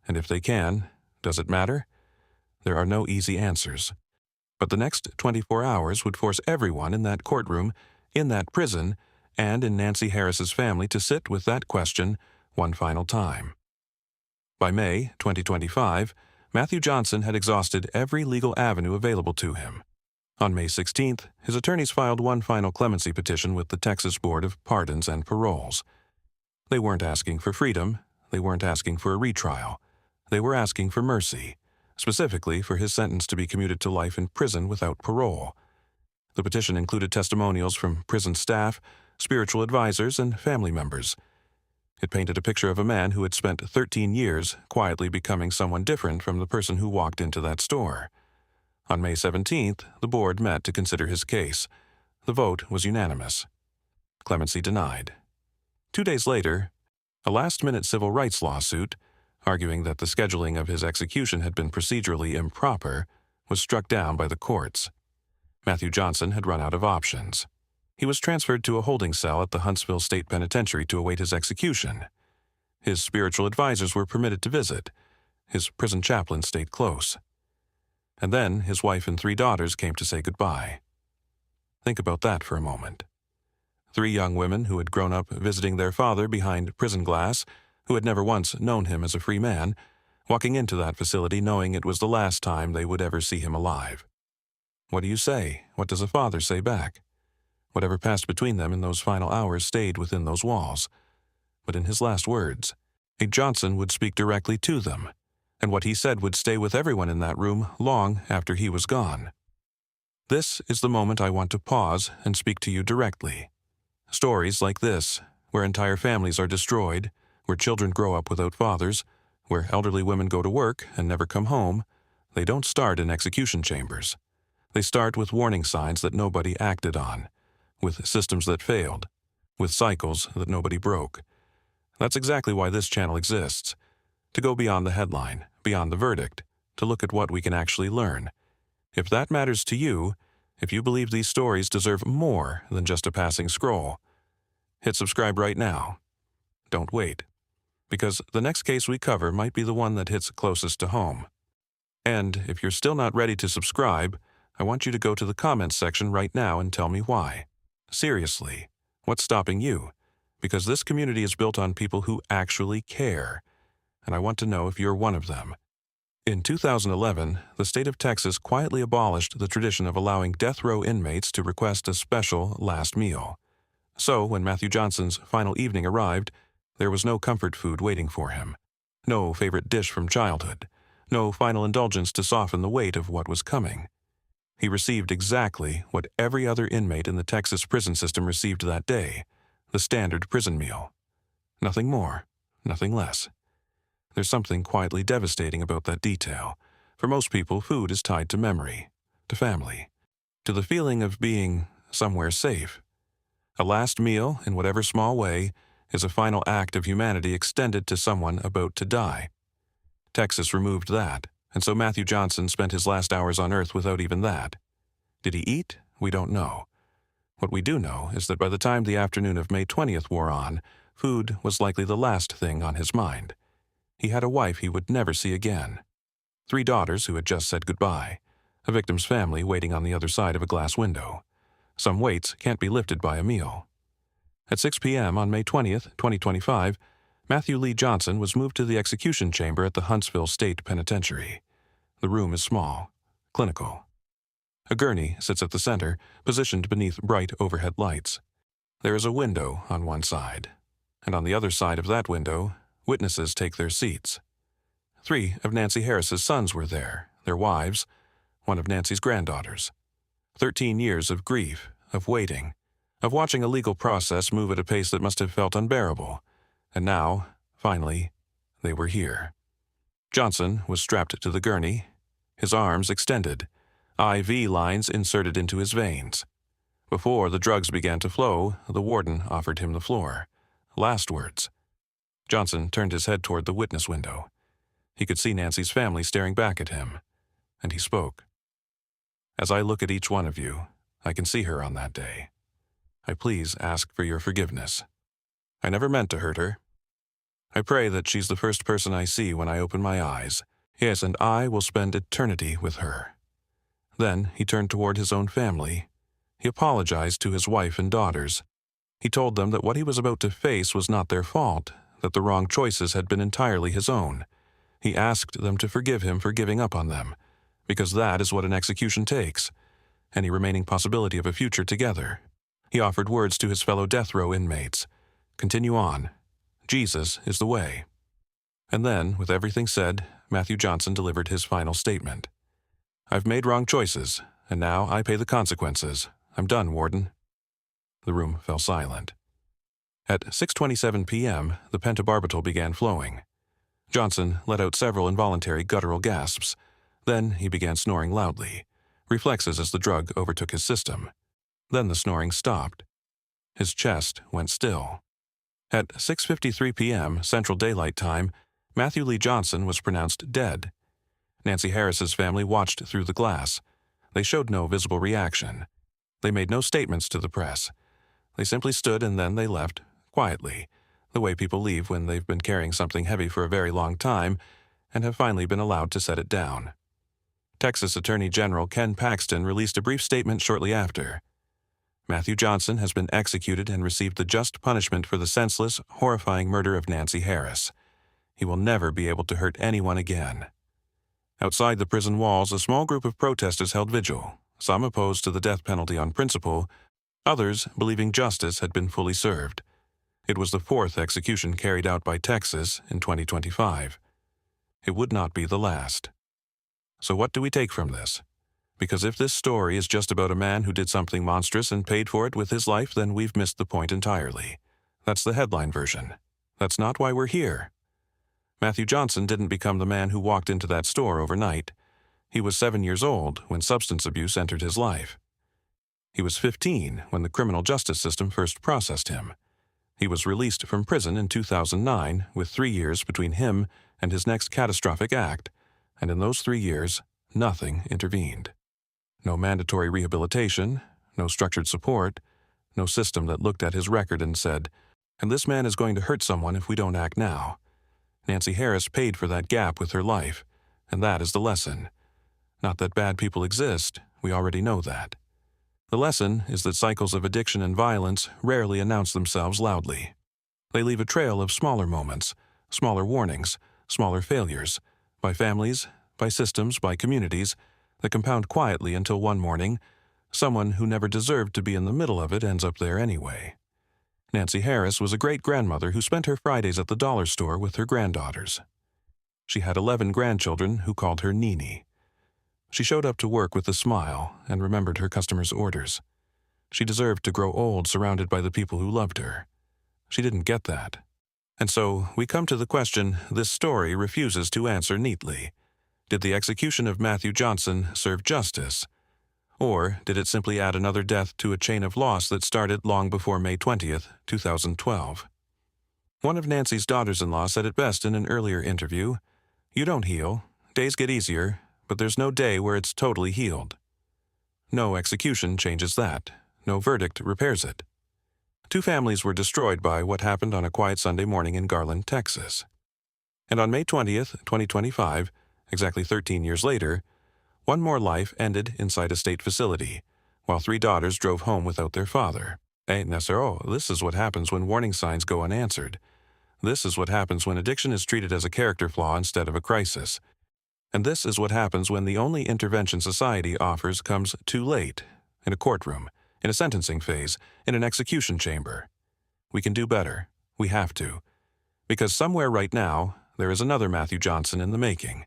[SPEAKER 1] And if they can, does it matter? There are no easy answers. But the next 24 hours would force everyone in that courtroom, in that prison, and in Nancy Harris's family to sit with that question one final time. By May 2025, Matthew Johnson had exhausted every legal avenue available to him. On May 16th, his attorneys filed one final clemency petition with the Texas Board of Pardons and Paroles. They weren't asking for freedom. They weren't asking for a retrial. They were asking for mercy, specifically for his sentence to be commuted to life in prison without parole. The petition included testimonials from prison staff, spiritual advisors, and family members. It painted a picture of a man who had spent 13 years quietly becoming someone different from the person who walked into that store. On May 17th, the board met to consider his case. The vote was unanimous. Clemency denied. 2 days later, a last-minute civil rights lawsuit, arguing that the scheduling of his execution had been procedurally improper, was struck down by the courts. Matthew Johnson had run out of options. He was transferred to a holding cell at the Huntsville State Penitentiary to await his execution. His spiritual advisors were permitted to visit. His prison chaplain stayed close. And then his wife and 3 daughters came to say goodbye. Think about that for a moment. 3 young women who had grown up visiting their father behind prison glass, who had never once known him as a free man, walking into that facility knowing it was the last time they would ever see him alive. What do you say? What does a father say back? Whatever passed between them in those final hours stayed within those walls. But in his last words, Johnson would speak directly to them, and what he said would stay with everyone in that room long after he was gone. This is the moment I want to pause and speak to you directly. Stories like this, where entire families are destroyed, where children grow up without fathers, where elderly women go to work and never come home, they don't start in execution chambers. They start with warning signs that nobody acted on, with systems that failed, with cycles that nobody broke. That's exactly why this channel exists, to go beyond the headline, beyond the verdict, to look at what we can actually learn. If that matters to you, if you believe these stories deserve more than just a passing scroll, hit subscribe right now. Don't wait, because the next case we cover might be the one that hits closest to home. And if you're still not ready to subscribe, I want you to go to the comments section right now and tell me why. Seriously, what's stopping you? Because this community is built on people who actually care, and I want to know if you're one of them. In 2011, the state of Texas quietly abolished the tradition of allowing death row inmates to request a special last meal. So, when Matthew Johnson's final evening arrived, there was no comfort food waiting for him, no favorite dish from childhood, no final indulgence to soften the weight of what was coming. He received exactly what every other inmate in the Texas prison system received that day, the standard prison meal. Nothing more, nothing less. There's something quietly devastating about that detail. For most people, food is tied to memory, to family, to the feeling of being somewhere safe. A last meal, in whatever small way, is a final act of humanity extended to someone about to die. Texas removed that, and so Matthew Johnson spent his last hours on Earth without even that. Did he eat? We don't know. What we do know is that by the time the afternoon of May 20th wore on, food was likely the last thing on his mind. He had a wife he would never see again, 3 daughters who had just said goodbye, a victim's family waiting on the other side of a glass window. Some weights can't be lifted by a meal. At 6 p.m. on May 20th, 2025, Matthew Lee Johnson was moved to the execution chamber at the Huntsville State Penitentiary. The room is small, clinical. A gurney sits at the center, positioned beneath bright overhead lights. There is a window on one side, and on the other side of that window, witnesses take their seats. 3 of Nancy Harris's sons were there, their wives, one of Nancy's granddaughters. 13 years of grief, of waiting, of watching a legal process move at a pace that must have felt unbearable. And now, finally, they were here. Johnson was strapped to the gurney, his arms extended, IV lines inserted into his veins. Before the drugs began to flow, the warden offered him the floor. Last words. Johnson turned his head toward the witness window. He could see Nancy's family staring back at him, and he spoke. As I look at each one of you, I can see her on that day. I please ask for your forgiveness. I never meant to hurt her. I pray that she's the first person I see when I open my eyes. Yes, and I will spend eternity with her. Then he turned toward his own family. He apologized to his wife and daughters. He told them that what he was about to face was not their fault, that the wrong choices had been entirely his own. He asked them to forgive him for giving up on them, because that is what an execution takes, any remaining possibility of a future together. He offered words to his fellow death row inmates. Continue on. Jesus is the way. And then, with everything said, Matthew Johnson delivered his final statement. I've made wrong choices, and now I pay the consequences. I'm done, Warden. The room fell silent. At 6:27 p.m., the pentobarbital began flowing. Johnson let out several involuntary guttural gasps. Then he began snoring loudly, reflexes as the drug overtook his system. Then the snoring stopped. His chest went still. At 6:53 p.m. Central Daylight Time, Matthew Lee Johnson was pronounced dead. Nancy Harris's family watched through the glass. They showed no visible reaction. They made no statements to the press. They simply stood and then they left, quietly, the way people leave when they've been carrying something heavy for a very long time and have finally been allowed to set it down. Texas Attorney General Ken Paxton released a brief statement shortly after. Matthew Johnson has been executed and received the just punishment for the senseless, horrifying murder of Nancy Harris. He will never be able to hurt anyone again. Outside the prison walls, a small group of protesters held vigil, some opposed to the death penalty on principle, others believing justice had been fully served. It was the 4th execution carried out by Texas in 2025. It would not be the last. So what do we take from this? Because if this story is just about a man who did something monstrous and paid for it with his life, then we've missed the point entirely. That's the headline version. That's not why we're here. Matthew Johnson didn't become the man who walked into that store overnight. He was 7 years old when substance abuse entered his life. He was 15 when the criminal justice system first processed him. He was released from prison in 2009 with 3 years between him and his next catastrophic act, and in those 3 years, nothing intervened. No mandatory rehabilitation, no structured support, no system that looked at his record and said, and this man is going to hurt someone if we don't act now. Nancy Harris paid for that gap with her life, and that is the lesson. Not that bad people exist, we already know that. The lesson is that cycles of addiction and violence rarely announce themselves loudly. They leave a trail of smaller moments, smaller warnings, smaller failures, by families, by systems, by communities, that compound quietly until one morning, someone who never deserved to be in the middle of it ends up there anyway. Nancy Harris was a great-grandmother who spent her Fridays at the dollar store with her granddaughters. She had 11 grandchildren who called her Nini. She showed up to work with a smile and remembered her customers' orders. She deserved to grow old surrounded by the people who loved her. She didn't get that. And so we come to the question this story refuses to answer neatly. Did the execution of Matthew Johnson serve justice? Or did it simply add another death to a chain of loss that started long before May 20th, 2012? One of Nancy's daughters-in-law said it best in an earlier interview, "You don't heal. Days get easier, but there's no day where it's totally healed. No execution changes that. No verdict repairs it." 2 families were destroyed by what happened on a quiet Sunday morning in Garland, Texas. And on May 20th, 2025, exactly 13 years later, one more life ended inside a state facility, while 3 daughters drove home without their father. This is what happens when warning signs go unanswered. This is what happens when addiction is treated as a character flaw instead of a crisis. And this is what happens when the only intervention society offers comes too late, in a courtroom, in a sentencing phase, in an execution chamber. We can do better. We have to. Because somewhere right now, there is another Matthew Johnson in the making.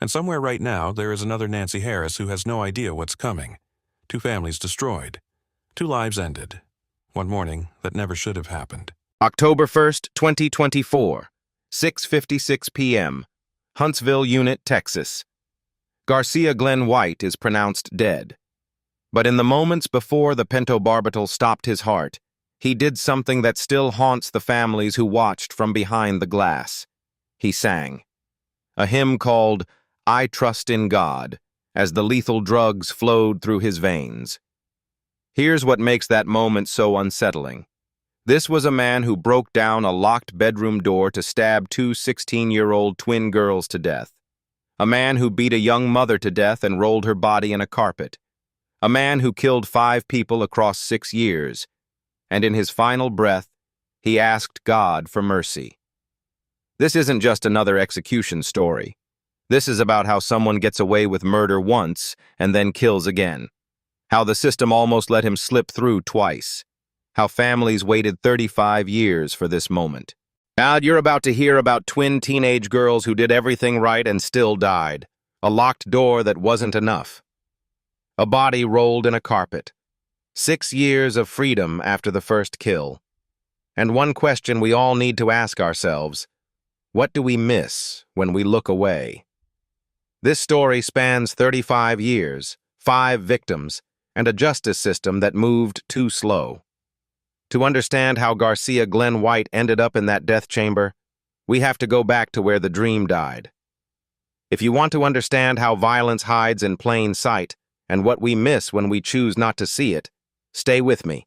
[SPEAKER 1] And somewhere right now, there is another Nancy Harris who has no idea what's coming. 2 families destroyed. 2 lives ended. One morning that never should have happened.
[SPEAKER 2] October 1st, 2024, 6:56 p.m., Huntsville Unit, Texas. Garcia Glenn White is pronounced dead. But in the moments before the pentobarbital stopped his heart, he did something that still haunts the families who watched from behind the glass. He sang a hymn called "I Trust in God" as the lethal drugs flowed through his veins. Here's what makes that moment so unsettling. This was a man who broke down a locked bedroom door to stab 2 16-year-old twin girls to death. A man who beat a young mother to death and rolled her body in a carpet. A man who killed 5 people across 6 years. And in his final breath, he asked God for mercy. This isn't just another execution story. This is about how someone gets away with murder once and then kills again. How the system almost let him slip through twice. How families waited 35 years for this moment. Now you're about to hear about twin teenage girls who did everything right and still died. A locked door that wasn't enough. A body rolled in a carpet. 6 years of freedom after the first kill. And one question we all need to ask ourselves: what do we miss when we look away? This story spans 35 years, 5 victims, and a justice system that moved too slow. To understand how Garcia Glenn White ended up in that death chamber, we have to go back to where the dream died. If you want to understand how violence hides in plain sight and what we miss when we choose not to see it, stay with me.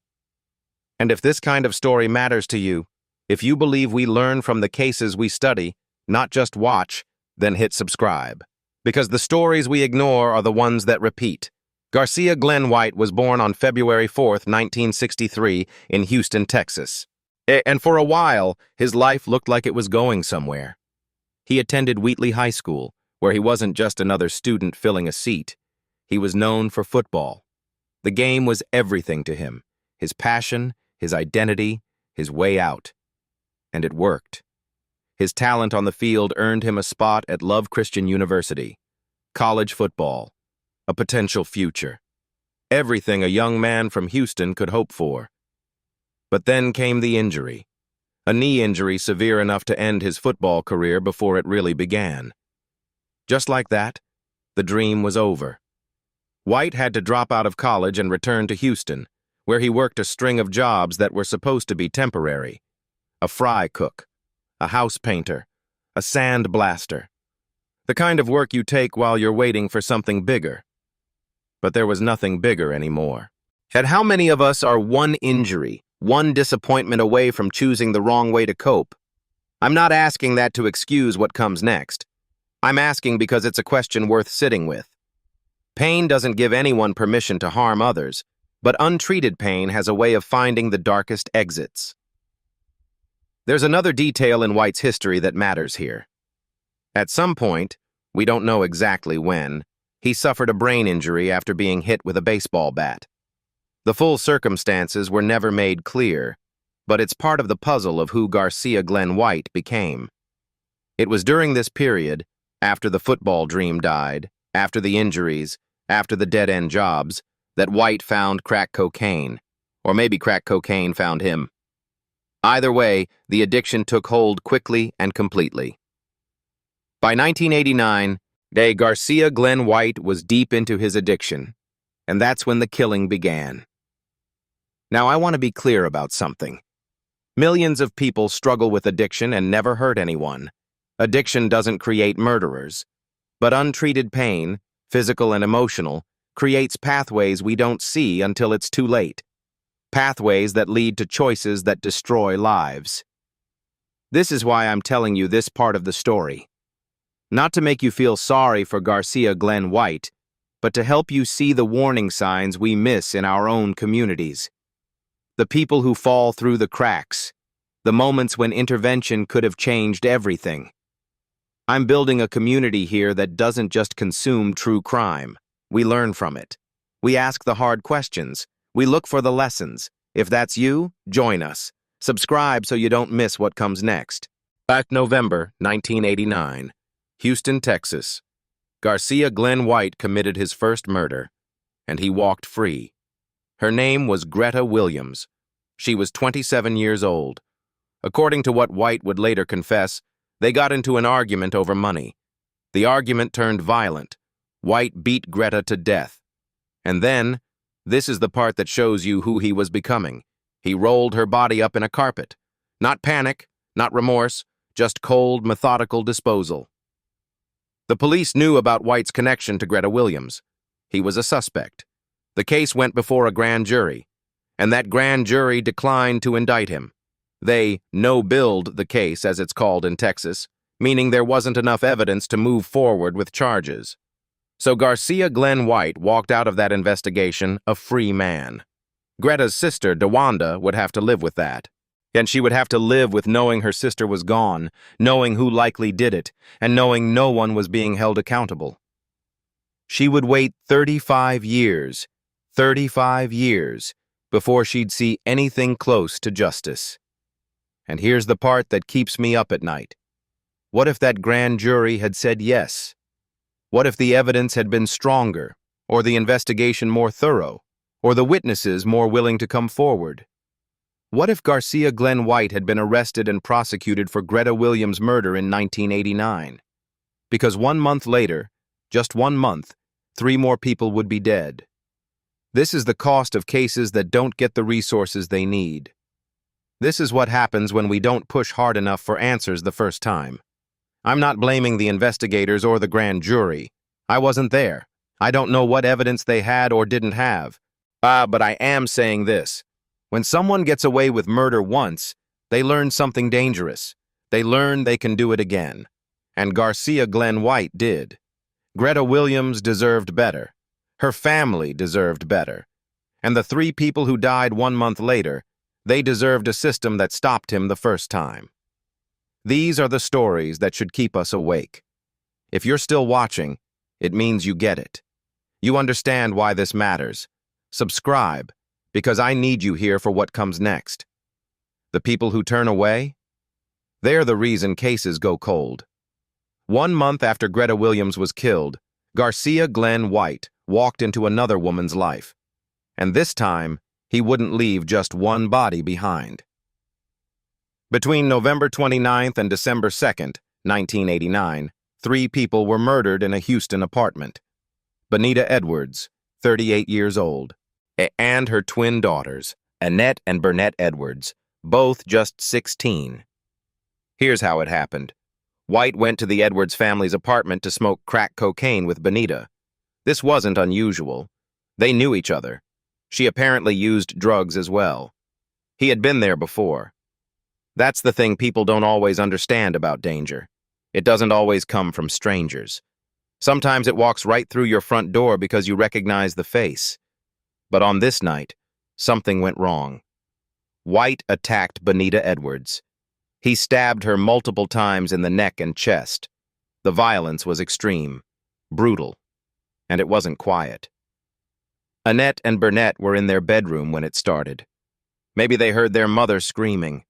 [SPEAKER 2] And if this kind of story matters to you, if you believe we learn from the cases we study, not just watch, then hit subscribe. Because the stories we ignore are the ones that repeat. Garcia Glenn White was born on February 4th, 1963, in Houston, Texas. And for a while, his life looked like it was going somewhere. He attended Wheatley High School, where he wasn't just another student filling a seat. He was known for football. The game was everything to him, his passion, his identity, his way out. And it worked. His talent on the field earned him a spot at Love Christian University. College football. A potential future. Everything a young man from Houston could hope for. But then came the injury. A knee injury severe enough to end his football career before it really began. Just like that, the dream was over. White had to drop out of college and return to Houston, where he worked a string of jobs that were supposed to be temporary. A fry cook, a house painter, a sand blaster. The kind of work you take while you're waiting for something bigger. But there was nothing bigger anymore. And how many of us are one injury, one disappointment away from choosing the wrong way to cope? I'm not asking that to excuse what comes next. I'm asking because it's a question worth sitting with. Pain doesn't give anyone permission to harm others, but untreated pain has a way of finding the darkest exits. There's another detail in White's history that matters here. At some point, we don't know exactly when, he suffered a brain injury after being hit with a baseball bat. The full circumstances were never made clear, but it's part of the puzzle of who Garcia Glenn White became. It was during this period, after the football dream died, after the injuries, after the dead-end jobs, that White found crack cocaine, or maybe crack cocaine found him. Either way, the addiction took hold quickly and completely. By 1989, Garcia Glenn White was deep into his addiction. And that's when the killing began. Now, I want to be clear about something. Millions of people struggle with addiction and never hurt anyone. Addiction doesn't create murderers. But untreated pain, physical and emotional, creates pathways we don't see until it's too late. Pathways that lead to choices that destroy lives. This is why I'm telling you this part of the story. Not to make you feel sorry for Garcia Glenn White, but to help you see the warning signs we miss in our own communities. The people who fall through the cracks, the moments when intervention could have changed everything. I'm building a community here that doesn't just consume true crime. We learn from it. We ask the hard questions. We look for the lessons. If that's you, join us. Subscribe so you don't miss what comes next. Back November 1989, Houston, Texas. Garcia Glenn White committed his first murder, and he walked free. Her name was Greta Williams. She was 27 years old. According to what White would later confess, they got into an argument over money. The argument turned violent. White beat Greta to death. And then, this is the part that shows you who he was becoming. He rolled her body up in a carpet. Not panic, not remorse, just cold, methodical disposal. The police knew about White's connection to Greta Williams. He was a suspect. The case went before a grand jury, and that grand jury declined to indict him. They no-billed the case, as it's called in Texas, meaning there wasn't enough evidence to move forward with charges. So Garcia Glenn White walked out of that investigation a free man. Greta's sister, DeWanda, would have to live with that. And she would have to live with knowing her sister was gone, knowing who likely did it, and knowing no one was being held accountable. She would wait 35 years, before she'd see anything close to justice. And here's the part that keeps me up at night. What if that grand jury had said yes? What if the evidence had been stronger, or the investigation more thorough, or the witnesses more willing to come forward? What if Garcia Glenn White had been arrested and prosecuted for Greta Williams' murder in 1989? Because 1 month later, just 1 month, 3 more people would be dead. This is the cost of cases that don't get the resources they need. This is what happens when we don't push hard enough for answers the first time. I'm not blaming the investigators or the grand jury. I wasn't there. I don't know what evidence they had or didn't have. But I am saying this. When someone gets away with murder once, they learn something dangerous. They learn they can do it again. And Garcia Glenn White did. Greta Williams deserved better. Her family deserved better. And the 3 people who died 1 month later, they deserved a system that stopped him the first time. These are the stories that should keep us awake. If you're still watching, it means you get it. You understand why this matters. Subscribe, because I need you here for what comes next. The people who turn away? They're the reason cases go cold. 1 month after Greta Williams was killed, Garcia Glenn White walked into another woman's life. And this time, he wouldn't leave just one body behind. Between November 29th and December 2nd, 1989, 3 people were murdered in a Houston apartment. Bonita Edwards, 38 years old, and her twin daughters, Annette and Burnett Edwards, both just 16. Here's how it happened. White went to the Edwards family's apartment to smoke crack cocaine with Bonita. This wasn't unusual. They knew each other. She apparently used drugs as well. He had been there before. That's the thing people don't always understand about danger. It doesn't always come from strangers. Sometimes it walks right through your front door because you recognize the face. But on this night, something went wrong. White attacked Bonita Edwards. He stabbed her multiple times in the neck and chest. The violence was extreme, brutal, and it wasn't quiet. Annette and Burnett were in their bedroom when it started. Maybe they heard their mother screaming.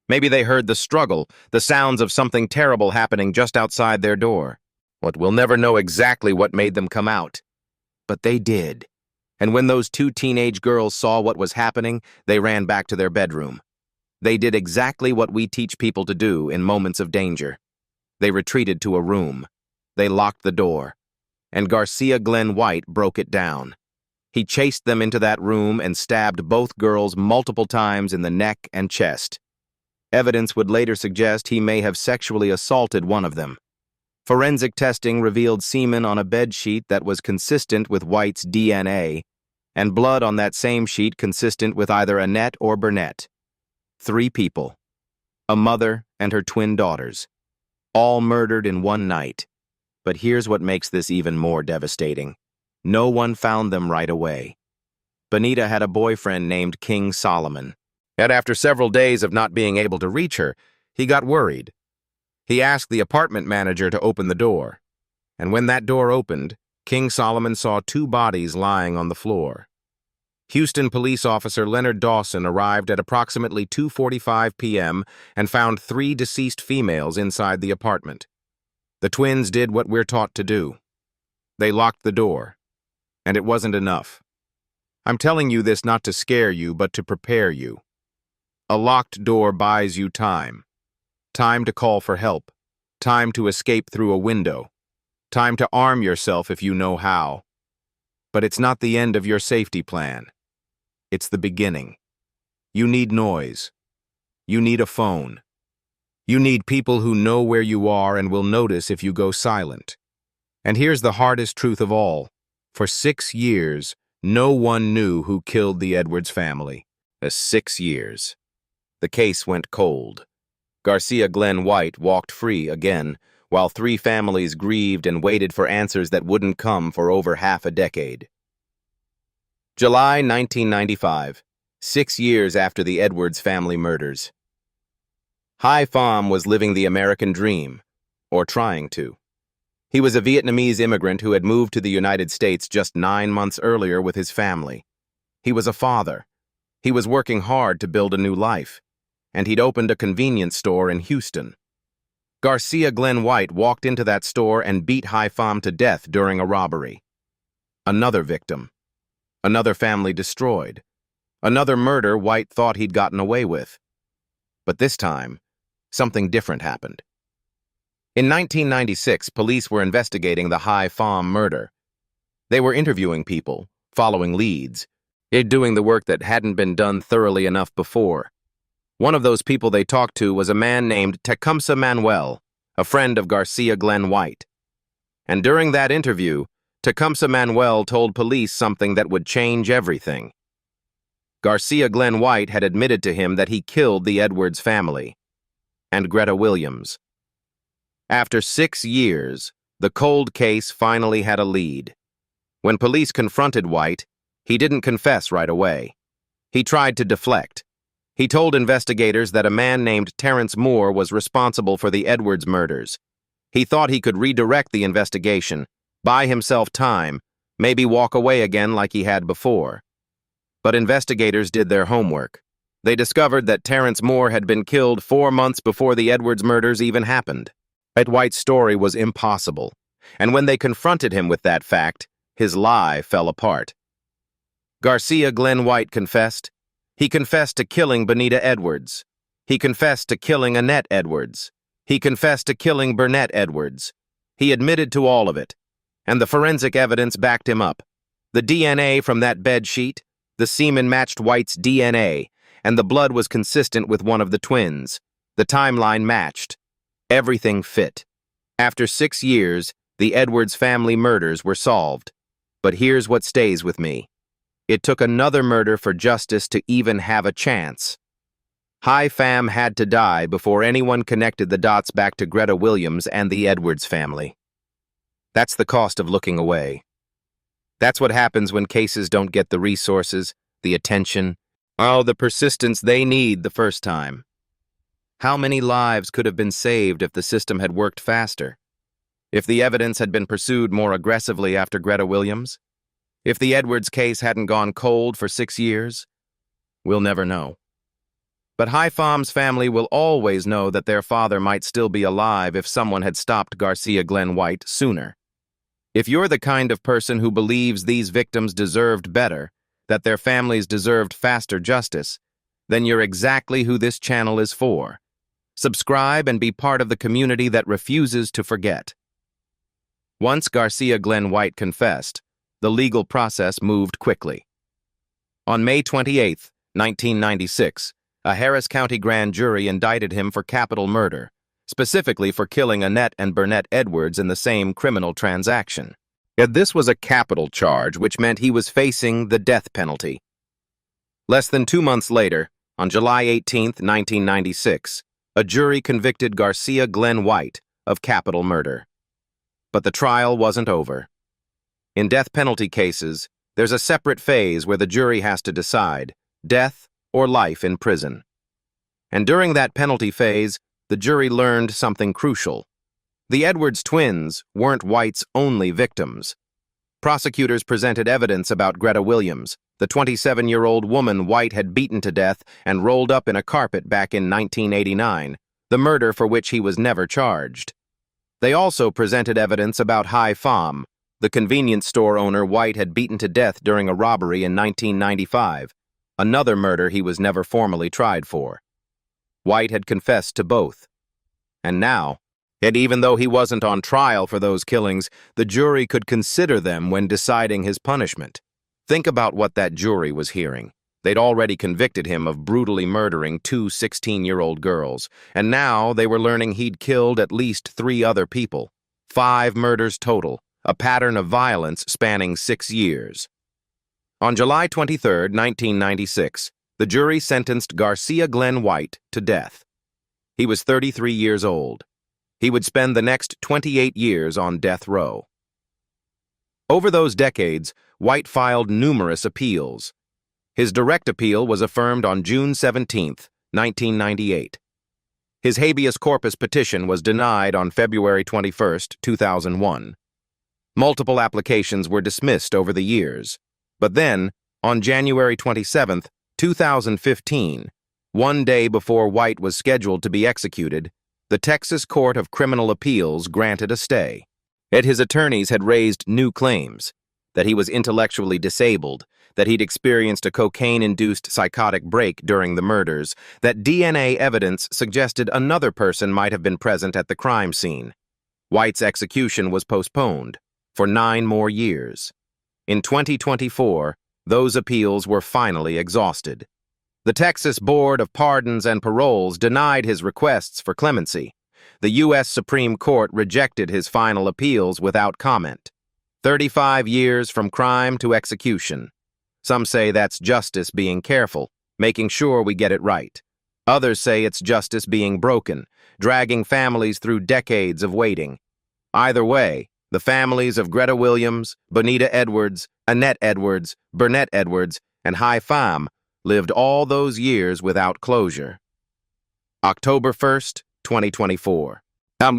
[SPEAKER 2] Maybe they heard the struggle, the sounds of something terrible happening just outside their door. We'll never know exactly what made them come out. But they did. And when those 2 teenage girls saw what was happening, they ran back to their bedroom. They did exactly what we teach people to do in moments of danger. They retreated to a room. They locked the door. And Garcia Glenn White broke it down. He chased them into that room and stabbed both girls multiple times in the neck and chest. Evidence would later suggest he may have sexually assaulted one of them. Forensic testing revealed semen on a bedsheet that was consistent with White's DNA, and blood on that same sheet consistent with either Annette or Burnett. 3 people, a mother and her twin daughters, all murdered in one night. But here's what makes this even more devastating. No one found them right away. Bonita had a boyfriend named King Solomon, and after several days of not being able to reach her, he got worried. He asked the apartment manager to open the door, and when that door opened, King Solomon saw 2 bodies lying on the floor. Houston police officer Leonard Dawson arrived at approximately 2:45 p.m. and found 3 deceased females inside the apartment. The twins did what we're taught to do. They locked the door, and it wasn't enough. I'm telling you this not to scare you, but to prepare you. A locked door buys you time. Time to call for help. Time to escape through a window. Time to arm yourself if you know how. But it's not the end of your safety plan. It's the beginning. You need noise. You need a phone. You need people who know where you are and will notice if you go silent. And here's the hardest truth of all. For 6 years, no one knew who killed the Edwards family. 6 years. The case went cold. Garcia Glenn White walked free again, while 3 families grieved and waited for answers that wouldn't come for over half a decade. July 1995, 6 years after the Edwards family murders. Hai Pham was living the American dream, or trying to. He was a Vietnamese immigrant who had moved to the United States just 9 months earlier with his family. He was a father. He was working hard to build a new life, and he'd opened a convenience store in Houston. Garcia Glenn White walked into that store and beat Hai Pham to death during a robbery. Another victim. Another family destroyed. Another murder White thought he'd gotten away with. But this time, something different happened. In 1996, police were investigating the Hai Pham murder. They were interviewing people, following leads, doing the work that hadn't been done thoroughly enough before. One of those people they talked to was a man named Tecumseh Manuel, a friend of Garcia Glenn White. And during that interview, Tecumseh Manuel told police something that would change everything. Garcia Glenn White had admitted to him that he killed the Edwards family and Greta Williams. After 6 years, the cold case finally had a lead. When police confronted White, he didn't confess right away. He tried to deflect. He told investigators that a man named Terrence Moore was responsible for the Edwards murders. He thought he could redirect the investigation, buy himself time, maybe walk away again like he had before. But investigators did their homework. They discovered that Terrence Moore had been killed 4 months before the Edwards murders even happened. White's story was impossible, and when they confronted him with that fact, his lie fell apart. Garcia Glenn White confessed. He confessed to killing Bonita Edwards. He confessed to killing Annette Edwards. He confessed to killing Burnett Edwards. He admitted to all of it, and the forensic evidence backed him up. The DNA from that bed sheet, the semen matched White's DNA, and the blood was consistent with one of the twins. The timeline matched. Everything fit. After 6 years, the Edwards family murders were solved. But here's what stays with me. It took another murder for justice to even have a chance. Hai Pham had to die before anyone connected the dots back to Greta Williams and the Edwards family. That's the cost of looking away. That's what happens when cases don't get the resources, the attention, the persistence they need the first time. How many lives could have been saved if the system had worked faster? If the evidence had been pursued more aggressively after Greta Williams? If the Edwards case hadn't gone cold for 6 years? We'll never know. But Hai Pham's family will always know that their father might still be alive if someone had stopped Garcia Glenn White sooner. If you're the kind of person who believes these victims deserved better, that their families deserved faster justice, then you're exactly who this channel is for. Subscribe and be part of the community that refuses to forget. Once Garcia Glenn White confessed, the legal process moved quickly. On May 28, 1996, a Harris County grand jury indicted him for capital murder, specifically for killing Annette and Burnett Edwards in the same criminal transaction. Yet this was a capital charge, which meant he was facing the death penalty. Less than 2 months later, on July 18, 1996, a jury convicted Garcia Glenn White of capital murder. But the trial wasn't over. In death penalty cases, there's a separate phase where the jury has to decide death or life in prison. And during that penalty phase, the jury learned something crucial. The Edwards twins weren't White's only victims. Prosecutors presented evidence about Greta Williams, the 27-year-old woman White had beaten to death and rolled up in a carpet back in 1989, the murder for which he was never charged. They also presented evidence about Hai Pham, the convenience store owner White had beaten to death during a robbery in 1995, another murder he was never formally tried for. White had confessed to both. And now, even though he wasn't on trial for those killings, the jury could consider them when deciding his punishment. Think about what that jury was hearing. They'd already convicted him of brutally murdering 2 16-year-old girls, and now they were learning he'd killed at least 3 other people. 5 murders total, a pattern of violence spanning 6 years. On July 23, 1996, the jury sentenced Garcia Glenn White to death. He was 33 years old. He would spend the next 28 years on death row. Over those decades, White filed numerous appeals. His direct appeal was affirmed on June 17, 1998. His habeas corpus petition was denied on February 21, 2001. Multiple applications were dismissed over the years. But then, on January 27, 2015, one day before White was scheduled to be executed, the Texas Court of Criminal Appeals granted a stay. Yet his attorneys had raised new claims, that he was intellectually disabled, that he'd experienced a cocaine-induced psychotic break during the murders, that DNA evidence suggested another person might have been present at the crime scene. White's execution was postponed for 9 more years. In 2024, those appeals were finally exhausted. The Texas Board of Pardons and Paroles denied his requests for clemency. The U.S. Supreme Court rejected his final appeals without comment. 35 years from crime to execution. Some say that's justice being careful, making sure we get it right. Others say it's justice being broken, dragging families through decades of waiting. Either way, the families of Greta Williams, Bonita Edwards, Annette Edwards, Burnett Edwards, and Hai Pham lived all those years without closure. October 1st, 2024.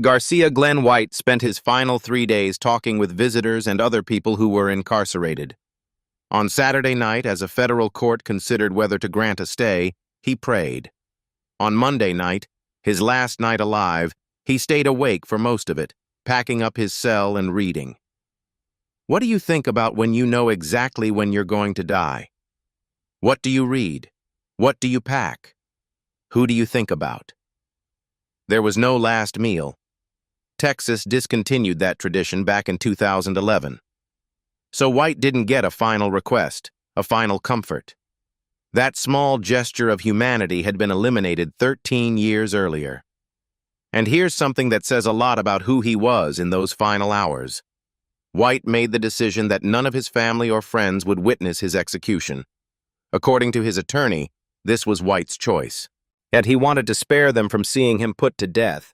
[SPEAKER 2] Garcia Glenn White spent his final 3 days talking with visitors and other people who were incarcerated. On Saturday night, as a federal court considered whether to grant a stay, he prayed. On Monday night, his last night alive, he stayed awake for most of it, packing up his cell and reading. What do you think about when you know exactly when you're going to die? What do you read? What do you pack? Who do you think about? There was no last meal. Texas discontinued that tradition back in 2011. So White didn't get a final request, a final comfort. That small gesture of humanity had been eliminated 13 years earlier. And here's something that says a lot about who he was in those final hours. White made the decision that none of his family or friends would witness his execution. According to his attorney, this was White's choice. Yet he wanted to spare them from seeing him put to death.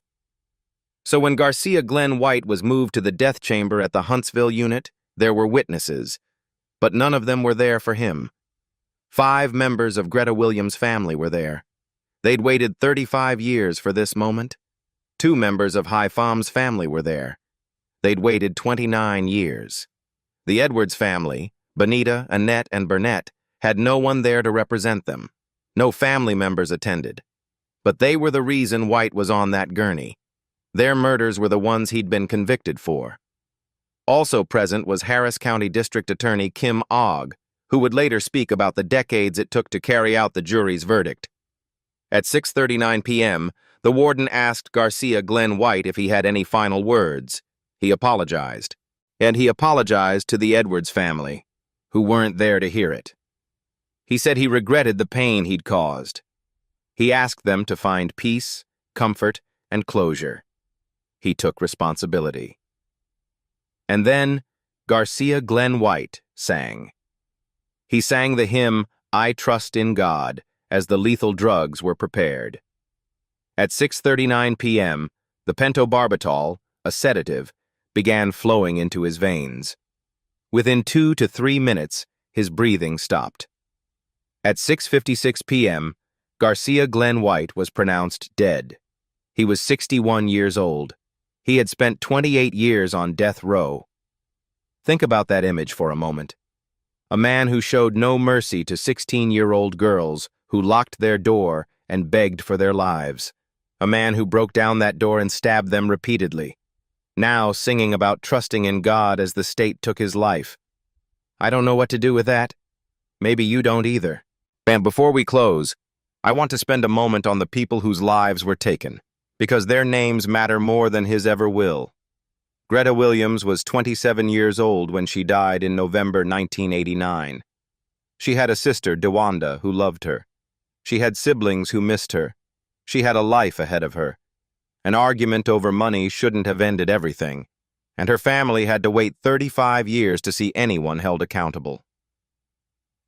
[SPEAKER 2] So when Garcia Glenn White was moved to the death chamber at the Huntsville unit, there were witnesses, but none of them were there for him. 5 members of Greta Williams' family were there. They'd waited 35 years for this moment. 2 members of Hai Pham's family were there. They'd waited 29 years. The Edwards family, Bonita, Annette, and Burnett, had no one there to represent them. No family members attended. But they were the reason White was on that gurney. Their murders were the ones he'd been convicted for. Also present was Harris County District Attorney Kim Ogg, who would later speak about the decades it took to carry out the jury's verdict. At 6:39 p.m., the warden asked Garcia Glenn White if he had any final words. He apologized. and he apologized to the Edwards family, who weren't there to hear it. He said he regretted the pain he'd caused. He asked them to find peace, comfort, and closure. He took responsibility. And then Garcia Glenn White sang. He sang the hymn, "I Trust in God," as the lethal drugs were prepared. At 6:39 p.m., the pentobarbital, a sedative, began flowing into his veins. Within 2 to 3 minutes, his breathing stopped. At 6:56 p.m., Garcia Glenn White was pronounced dead. He was 61 years old. He had spent 28 years on death row. Think about that image for a moment. A man who showed no mercy to 16-year-old girls who locked their door and begged for their lives. A man who broke down that door and stabbed them repeatedly. Now singing about trusting in God as the state took his life. I don't know what to do with that. Maybe you don't either. And before we close, I want to spend a moment on the people whose lives were taken, because their names matter more than his ever will. Greta Williams was 27 years old when she died in November 1989. She had a sister, DeWanda, who loved her. She had siblings who missed her. She had a life ahead of her. An argument over money shouldn't have ended everything, and her family had to wait 35 years to see anyone held accountable.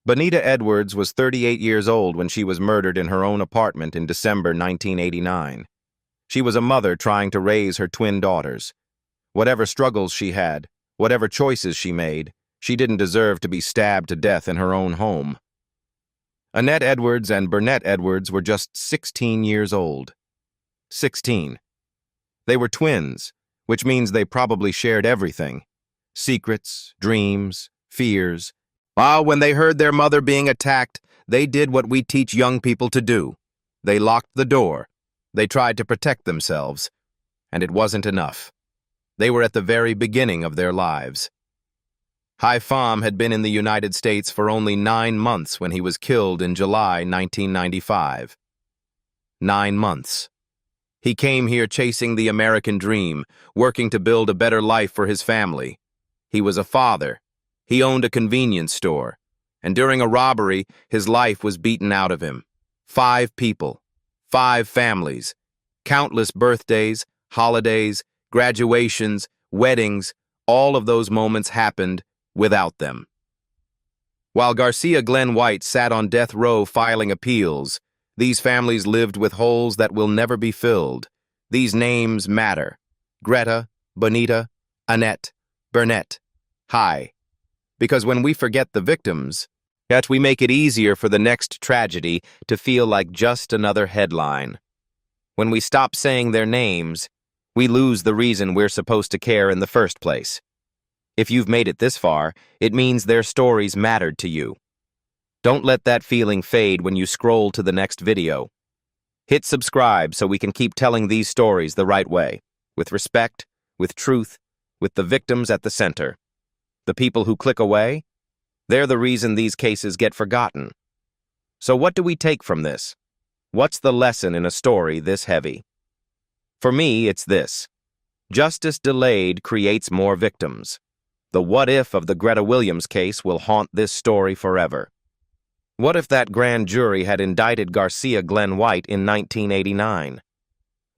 [SPEAKER 2] Bonita Edwards was 38 years old when she was murdered in her own apartment in December 1989. She was a mother trying to raise her twin daughters. Whatever struggles she had, whatever choices she made, she didn't deserve to be stabbed to death in her own home. Annette Edwards and Burnett Edwards were just 16 years old. 16. They were twins, which means they probably shared everything. Secrets, dreams, fears. While when they heard their mother being attacked, they did what we teach young people to do. They locked the door. They tried to protect themselves. And it wasn't enough. They were at the very beginning of their lives. Hai Pham had been in the United States for only 9 months when he was killed in July 1995. 9 months. He came here chasing the American dream, working to build a better life for his family. He was a father. He owned a convenience store. And during a robbery, his life was beaten out of him. 5 people. 5 families. Countless birthdays, holidays, graduations, weddings, all of those moments happened without them. While Garcia Glenn White sat on death row filing appeals, these families lived with holes that will never be filled. These names matter. Greta, Bonita, Annette, Burnett, Hai. Because when we forget the victims, yet we make it easier for the next tragedy to feel like just another headline. When we stop saying their names, we lose the reason we're supposed to care in the first place. If you've made it this far, it means their stories mattered to you. Don't let that feeling fade when you scroll to the next video. Hit subscribe so we can keep telling these stories the right way, with respect, with truth, with the victims at the center. The people who click away, they're the reason these cases get forgotten. So what do we take from this? What's the lesson in a story this heavy? For me, it's this. Justice delayed creates more victims. The what if of the Greta Williams case will haunt this story forever. What if that grand jury had indicted Garcia Glenn White in 1989?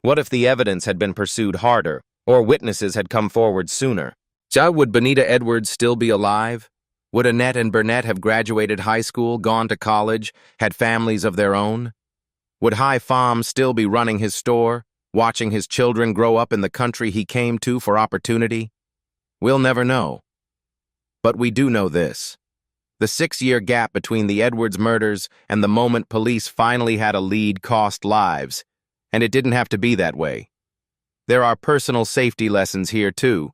[SPEAKER 2] What if the evidence had been pursued harder, or witnesses had come forward sooner? Would Bonita Edwards still be alive? Would Annette and Burnett have graduated high school, gone to college, had families of their own? Would Hai Pham still be running his store, watching his children grow up in the country he came to for opportunity? We'll never know. But we do know this. The 6-year gap between the Edwards murders and the moment police finally had a lead cost lives, and it didn't have to be that way. There are personal safety lessons here, too.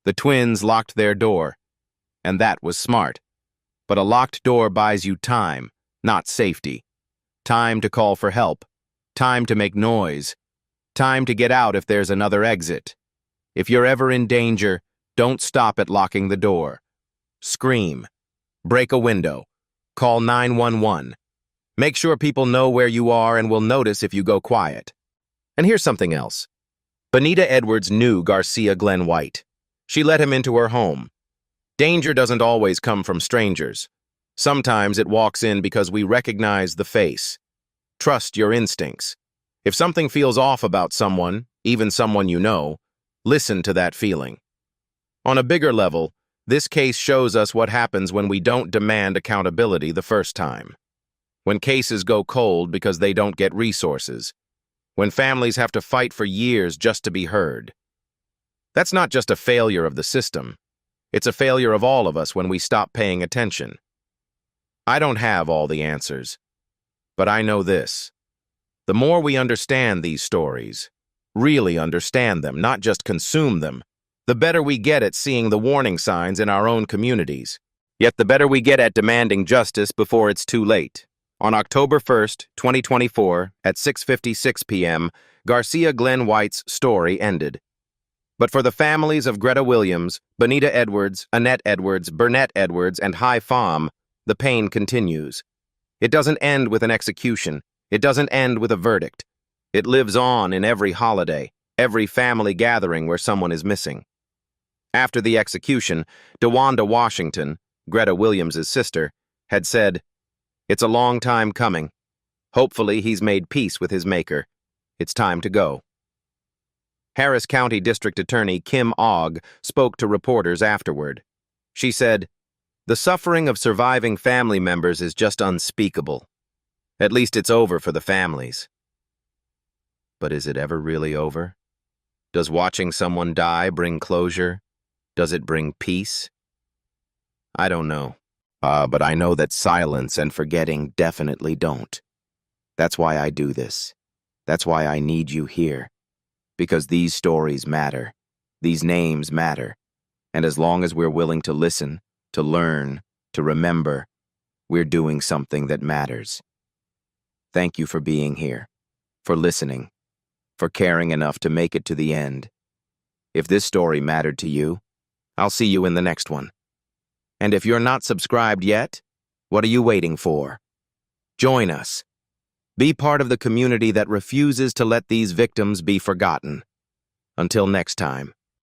[SPEAKER 2] The twins locked their door, and that was smart. But a locked door buys you time, not safety. Time to call for help. Time to make noise. Time to get out if there's another exit. If you're ever in danger, don't stop at locking the door. Scream. Break a window. Call 911. Make sure people know where you are and will notice if you go quiet. And here's something else. Bonita Edwards knew Garcia Glenn White. She let him into her home. Danger doesn't always come from strangers. Sometimes it walks in because we recognize the face. Trust your instincts. If something feels off about someone, even someone you know, listen to that feeling. On a bigger level, this case shows us what happens when we don't demand accountability the first time. When cases go cold because they don't get resources. When families have to fight for years just to be heard. That's not just a failure of the system. It's a failure of all of us when we stop paying attention. I don't have all the answers, but I know this. The more we understand these stories, really understand them, not just consume them, the better we get at seeing the warning signs in our own communities. Yet the better we get at demanding justice before it's too late. On October 1st, 2024, at 6:56 p.m., Garcia Glenn White's story ended. But for the families of Greta Williams, Bonita Edwards, Annette Edwards, Burnett Edwards, and Hai Pham, the pain continues. It doesn't end with an execution. It doesn't end with a verdict. It lives on in every holiday, every family gathering where someone is missing. After the execution, DeWanda Washington, Greta Williams' sister, had said, "It's a long time coming. Hopefully he's made peace with his maker. It's time to go." Harris County District Attorney Kim Ogg spoke to reporters afterward. She said, "The suffering of surviving family members is just unspeakable. At least it's over for the families." But is it ever really over? Does watching someone die bring closure? Does it bring peace? I don't know. But I know that silence and forgetting definitely don't. That's why I do this. That's why I need you here. Because these stories matter. These names matter. And as long as we're willing to listen, to learn, to remember, we're doing something that matters. Thank you for being here, for listening, for caring enough to make it to the end. If this story mattered to you, I'll see you in the next one. And if you're not subscribed yet, what are you waiting for? Join us. Be part of the community that refuses to let these victims be forgotten. Until next time.